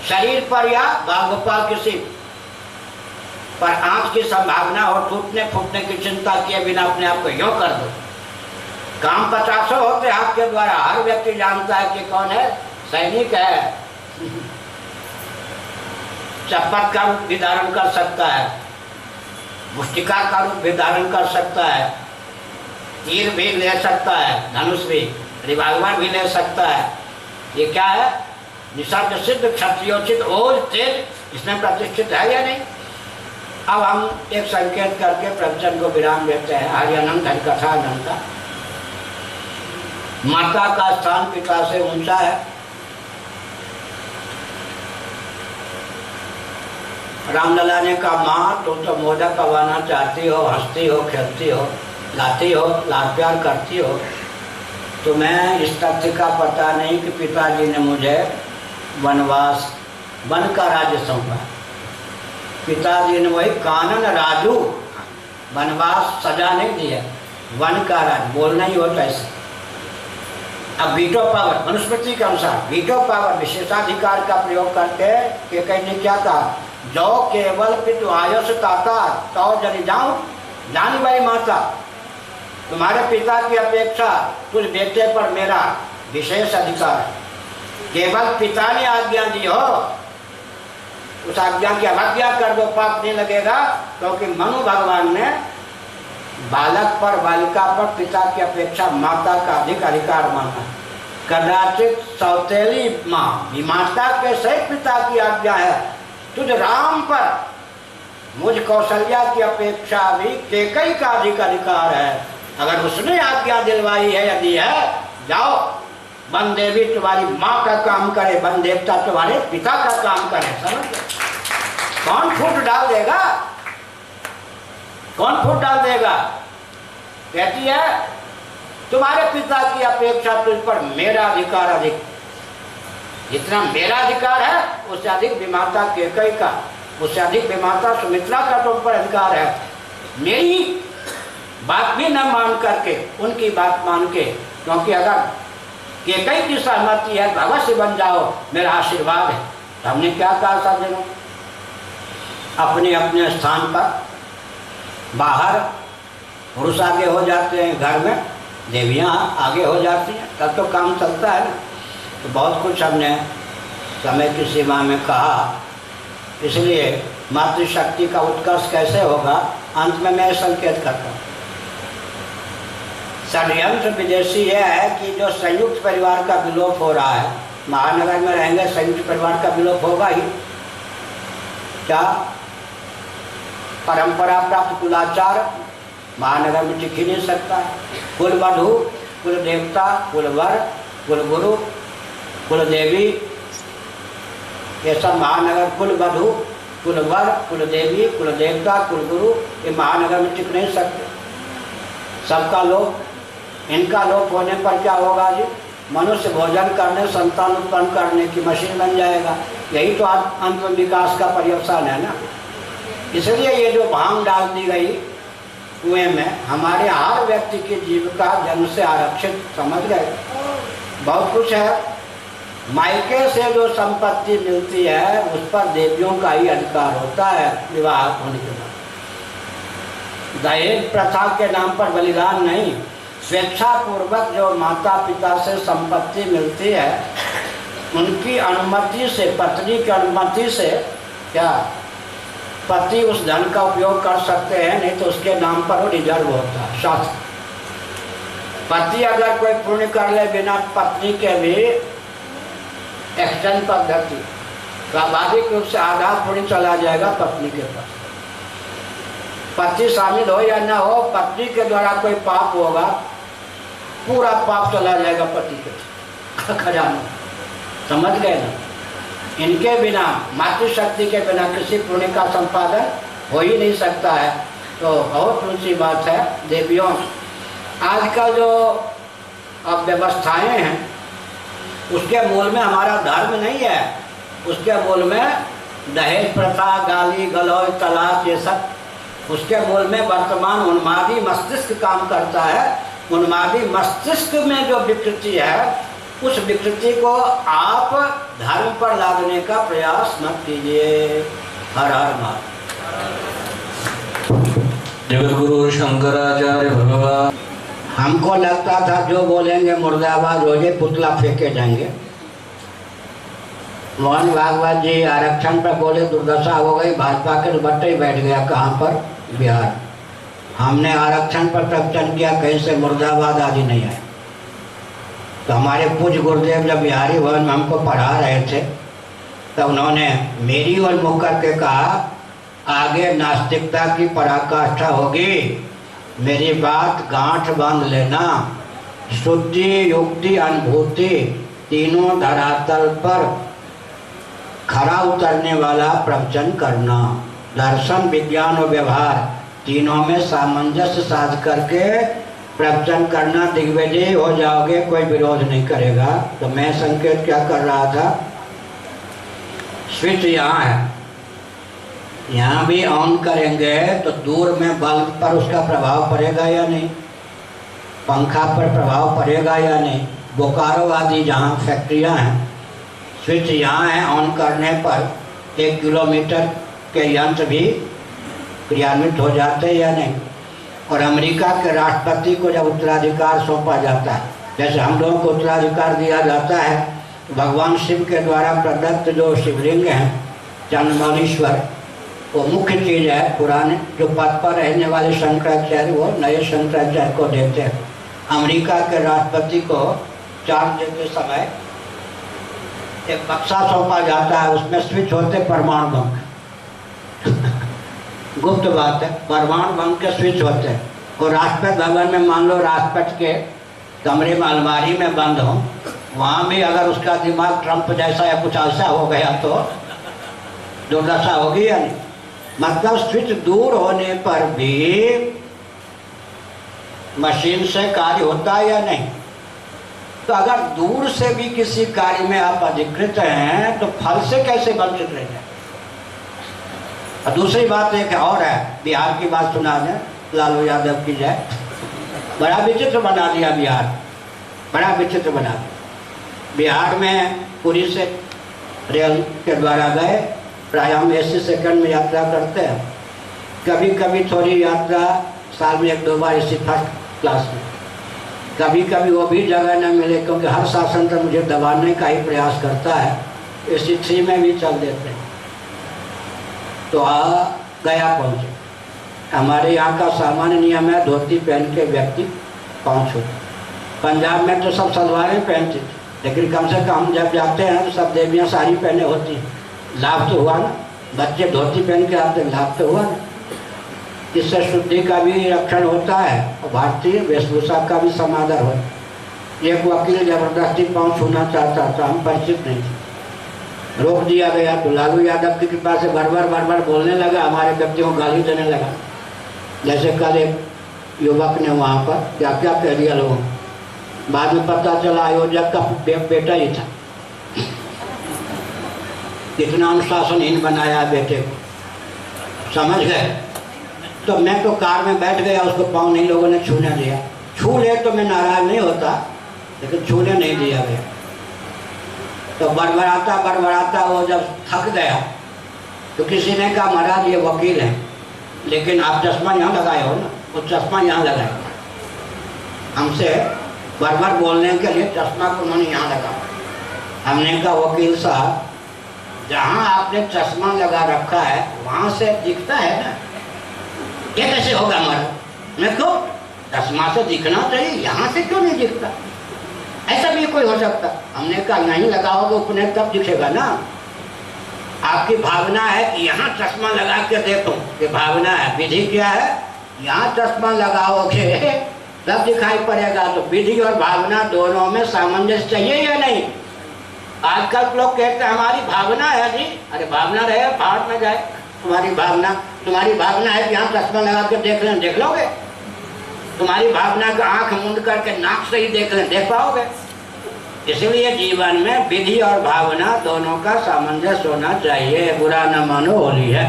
शरीर पर या बाघोपाल किसी पर आंख की संभावना हो, टूटने फूटने की चिंता किए बिना अपने आप को यूं कर दो, काम 50 होते हाथ के द्वारा, हर व्यक्ति जानता है कि कौन है, सैनिक है। चप्पल का रूप भी धारण कर सकता है, मुष्टिका का रूप भी धारण कर सकता है, तीर भी ले सकता है, धनुष भी, रिवाल्वर भी ले सकता है। ये क्या है? निसर्ग सिद्ध क्षत्रियोचित ओज तेज इसमें प्रतिष्ठित है या नहीं? अब हम एक संकेत करके प्रवचन को विराम देते हैं। हरिअनंत हरिकथा अनंता। माता का स्थान पिता से ऊंचा है। रामलला ने कहा, माँ तुम तो मोदक पवाना चाहती हो, हंसती हो, खेलती हो, लाती हो, लाड प्यार करती हो, तुम्हें इस तथ्य का पता नहीं कि पिताजी ने मुझे वनवास, वन का राज्य सौंपा। पिताजी ने वही कानन राजू, वनवास सजा नहीं दिया, वन का राज्य बोलना ही होता है। अब वीटो पावर, मनुस्मृति के अनुसार वीटो पावर, विशेषाधिकार का प्रयोग करके केकई ने क्या कहा, जो केवल पितु आयुष ताता तो जनी जाऊं, जानी भाई माता, तुम्हारे पिता की अपेक्षा तुझ बेटे पर मेरा विशेष अधिकार है। केवल पिता ने आज्ञा दी हो, उस आज्ञा की अवज्ञा कर दो, पाप नहीं लगेगा, क्योंकि मनु भगवान ने बालक पर, बालिका पर पिता की अपेक्षा माता का अधिक अधिकार माना। कदाचित सौतेली माँ विमाता के सहित पिता की आज्ञा है, तुझ राम पर मुझ कौशल्या की अपेक्षा भी केकई का अधिक अधिकार है। अगर उसने आज्ञा दिलवाई है, यदि है, जाओ, वन देवी तुम्हारी माँ का काम करे, वन देवता तुम्हारे पिता का काम करे। समझ गए? कौन फूट डाल देगा? कौन फूट डाल देगा? कहती है तुम्हारे पिता की अपेक्षा तुझ पर मेरा अधिकार अधिक, जितना मेरा अधिकार है उससे अधिक विमाता केकई का, उससे अधिक विमाता सुमित्रा का तुम पर अधिकार है। मेरी बात भी न मान करके उनकी बात मान के, क्योंकि अगर केकई की सहमति है तो अवश्य बन जाओ, मेरा आशीर्वाद है। तो हमने क्या कहा था दिनों, अपने अपने स्थान पर बाहर पुरुष आगे हो जाते हैं, घर में देवियाँ आगे हो जाती हैं, तब तो काम चलता है ना। तो बहुत कुछ हमने समय की सीमा में कहा, इसलिए मातृशक्ति का उत्कर्ष कैसे होगा, अंत में मैं संकेत करता हूँ। षड्यंत्र विदेशी यह है कि जो संयुक्त परिवार का विलोप हो रहा है, महानगर में रहेंगे संयुक्त परिवार का विलोप होगा ही क्या? परंपरा प्राप्त कुलाचार महानगर में टिक ही नहीं सकता है। कुल वधु, कुल देवता, कुल वर, कुल गुरु, कुल देवी, ये सब महानगर, कुल वधु, कुल वर, कुल देवी, कुल देवता, कुल गुरु, ये महानगर में टिक नहीं सकते। सबका लोप, इनका लोप होने पर क्या होगा जी? मनुष्य भोजन करने, संतान उत्पन्न करने की मशीन बन जाएगा। यही तो अंत विकास का पर्यवसान है ना। इसलिए ये जो भांग डाल दी गई कुएं में, हमारे हर व्यक्ति की जीविका जन्म से आरक्षित, समझ गए? बहुत कुछ है। मायके से जो संपत्ति मिलती है उस पर देवियों का ही अधिकार होता है विवाह होने के बाद। दहेज प्रथा के नाम पर बलिदान नहीं, स्वेच्छा पूर्वक जो माता पिता से संपत्ति मिलती है उनकी अनुमति से, पत्नी की अनुमति से क्या पति उस धन का उपयोग कर सकते हैं, नहीं तो उसके नाम पर वो रिजर्व होता है शास्त्र। पति अगर कोई पुण्य कर ले बिना पत्नी के भी, एक्सचेंज पद्धति, स्वाभाविक रूप से आधा पुण्य चला जाएगा पत्नी के पास। पति शामिल हो या ना हो, पत्नी के द्वारा कोई पाप होगा, पूरा पाप चला जाएगा पति के खजाना। समझ गए ना? इनके बिना, मातृशक्ति के बिना किसी पुण्य का संपादन हो ही नहीं सकता है। तो बहुत ऊँची बात है देवियों। आजकल जो अब व्यवस्थाएं हैं उसके मूल में हमारा धर्म नहीं है, उसके मूल में दहेज प्रथा, गाली गलौज, तलाक, ये सब, उसके मूल में वर्तमान उन्मादी मस्तिष्क काम करता है। उन्मादी मस्तिष्क में जो विकृति है उस विकृति को आप धर्म पर लादने का प्रयास मत कीजिए। हर हर महादेव। जगत गुरु शंकराचार्य भगवान हमको लगता था जो बोलेंगे मुर्दाबाद हो जाए, पुतला फेंके जाएंगे। मोहन भागवत जी आरक्षण पर बोले दुर्दशा हो गई, भाजपा के बट्टे ही बैठ गया। कहाँ पर? बिहार। हमने आरक्षण पर प्रवचन किया, कहीं से मुर्दाबाद आदि नहीं आए। तो हमारे पूज्य गुरुदेव जब बिहारी भवन में हमको पढ़ा रहे थे तो उन्होंने मेरी ओर मुख करके कहा, आगे नास्तिकता की पराकाष्ठा होगी, मेरी बात गांठ बांध लेना। शुद्धि, युक्ति, अनुभूति तीनों धरातल पर खरा उतरने वाला प्रवचन करना। दर्शन, विज्ञान और व्यवहार तीनों में सामंजस्य साध करके प्रवचन करना, दिग्विजय हो जाओगे, कोई विरोध नहीं करेगा। तो मैं संकेत क्या कर रहा था, स्विच यहाँ है, यहाँ भी ऑन करेंगे तो दूर में बल्ब पर उसका प्रभाव पड़ेगा या नहीं, पंखा पर प्रभाव पड़ेगा या नहीं। बोकारो आदि जहाँ फैक्ट्रियाँ हैं, स्विच यहाँ है, ऑन करने पर 1 किलोमीटर के यंत्र भी क्रियान्वित हो जाते हैं या नहीं। और अमेरिका के राष्ट्रपति को जब उत्तराधिकार सौंपा जाता है, जैसे हम लोगों को उत्तराधिकार दिया जाता है, भगवान शिव के द्वारा प्रदत्त जो शिवलिंग हैं चंद्रमौलीश्वर, वो मुख्य चीज़ है। पुराने जो पद पर रहने वाले शंकराचार्य वो नए शंकराचार्य को देते हैं। अमेरिका के राष्ट्रपति को चार्ज देते समय एक बक्सा सौंपा जाता है, उसमें स्विच होते परमाणु बम गुप्त बात है, परमाणु बम के स्विच होते हैं। और राष्ट्रपति भवन में मान लो राष्ट्रपति के कमरे में अलमारी में बंद हो, वहाँ भी अगर उसका दिमाग ट्रंप जैसा या कुछ ऐसा हो गया तो दुर्दशा होगी या नहीं। मतलब स्विच दूर होने पर भी मशीन से कार्य होता है या नहीं। तो अगर दूर से भी किसी कार्य में आप अधिकृत हैं तो फल से कैसे वंचित रह जाए। और दूसरी बात एक और है, बिहार की बात सुना दें, लालू यादव की जय। बड़ा विचित्र बना दिया बिहार, बड़ा विचित्र बना दिया। बिहार में पुरी से रेल के द्वारा गए, प्राय हम AC सेकंड में यात्रा करते हैं, कभी कभी थोड़ी यात्रा साल में 1-2 बार AC फर्स्ट क्लास में, कभी कभी वो भी जगह न मिले, क्योंकि हर शासन तो मुझे दबाने का ही प्रयास करता है, AC 3 में भी चल देते हैं। तो गया पहुँचे। हमारे यहाँ का सामान्य नियम है धोती पहन के व्यक्ति पहुँच हो। पंजाब में तो सब सलवारें पहनती थी, लेकिन कम से कम हम जब जाते हैं तो सब देवियाँ साड़ी पहने होती हैं। लाभ तो हुआ ना, बच्चे धोती पहन के आते, लाभ तो हुआ ना। इससे शुद्धि का भी रक्षण होता है और भारतीय वेशभूषा का भी समादर हो। एक वकील जबरदस्ती पाँव छूना चाहता था, हम परिचित नहीं थे, रोक दिया गया। तो लालू यादव की कृपा से बार बोलने लगा, हमारे व्यक्ति को गाली देने लगा। जैसे कल एक युवक ने वहाँ पर क्या क्या कह दिया लोगों, बाद में पता चला अयोध्या का बेटा ही था। कितना अनुशासनहीन बनाया बेटे को, समझ गए। तो मैं तो कार में बैठ गया, उसको पाँव नहीं लोगों ने छूने दिया। छू ले तो मैं नाराज नहीं होता, लेकिन छूने नहीं दिया गया। तो बड़बड़ाता वो जब थक गया तो किसी ने कहा महाराज ये वकील हैं, लेकिन आप चश्मा यहाँ लगाए हो ना, वो चश्मा यहाँ लगाए। हमसे बार बोलने के लिए चश्मा को उन्होंने यहाँ लगा। हमने कहा वकील साहब, जहाँ आपने चश्मा लगा रखा है वहाँ से दिखता है ना, ये कैसे होगा हमारा? मैं क्यों, चश्मा से दिखना चाहिए, यहाँ से क्यों नहीं दिखता? ऐसा भी कोई हो सकता? हमने कहा नहीं लगाओगे उपने तब दिखेगा ना। आपकी भावना है कि यहाँ चश्मा लगा के देखो, ये भावना है। विधि क्या है? यहाँ चश्मा लगाओगे तब दिखाई पड़ेगा। तो विधि और भावना दोनों में सामंजस्य चाहिए या नहीं? आजकल लोग कहते हैं हमारी भावना है जी, अरे भावना रहे फाड़ में जाए। तुम्हारी भावना है कि यहाँ चश्मा लगा के देख लें, देख लोगे? तुम्हारी भावना का आंख मूंद करके नाक से ही देख लें, देख पाओगे? इसलिए जीवन में विधि और भावना दोनों का सामंजस्य होना चाहिए। बुरा न मानो, होली है।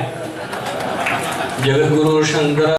जगत गुरु शंकर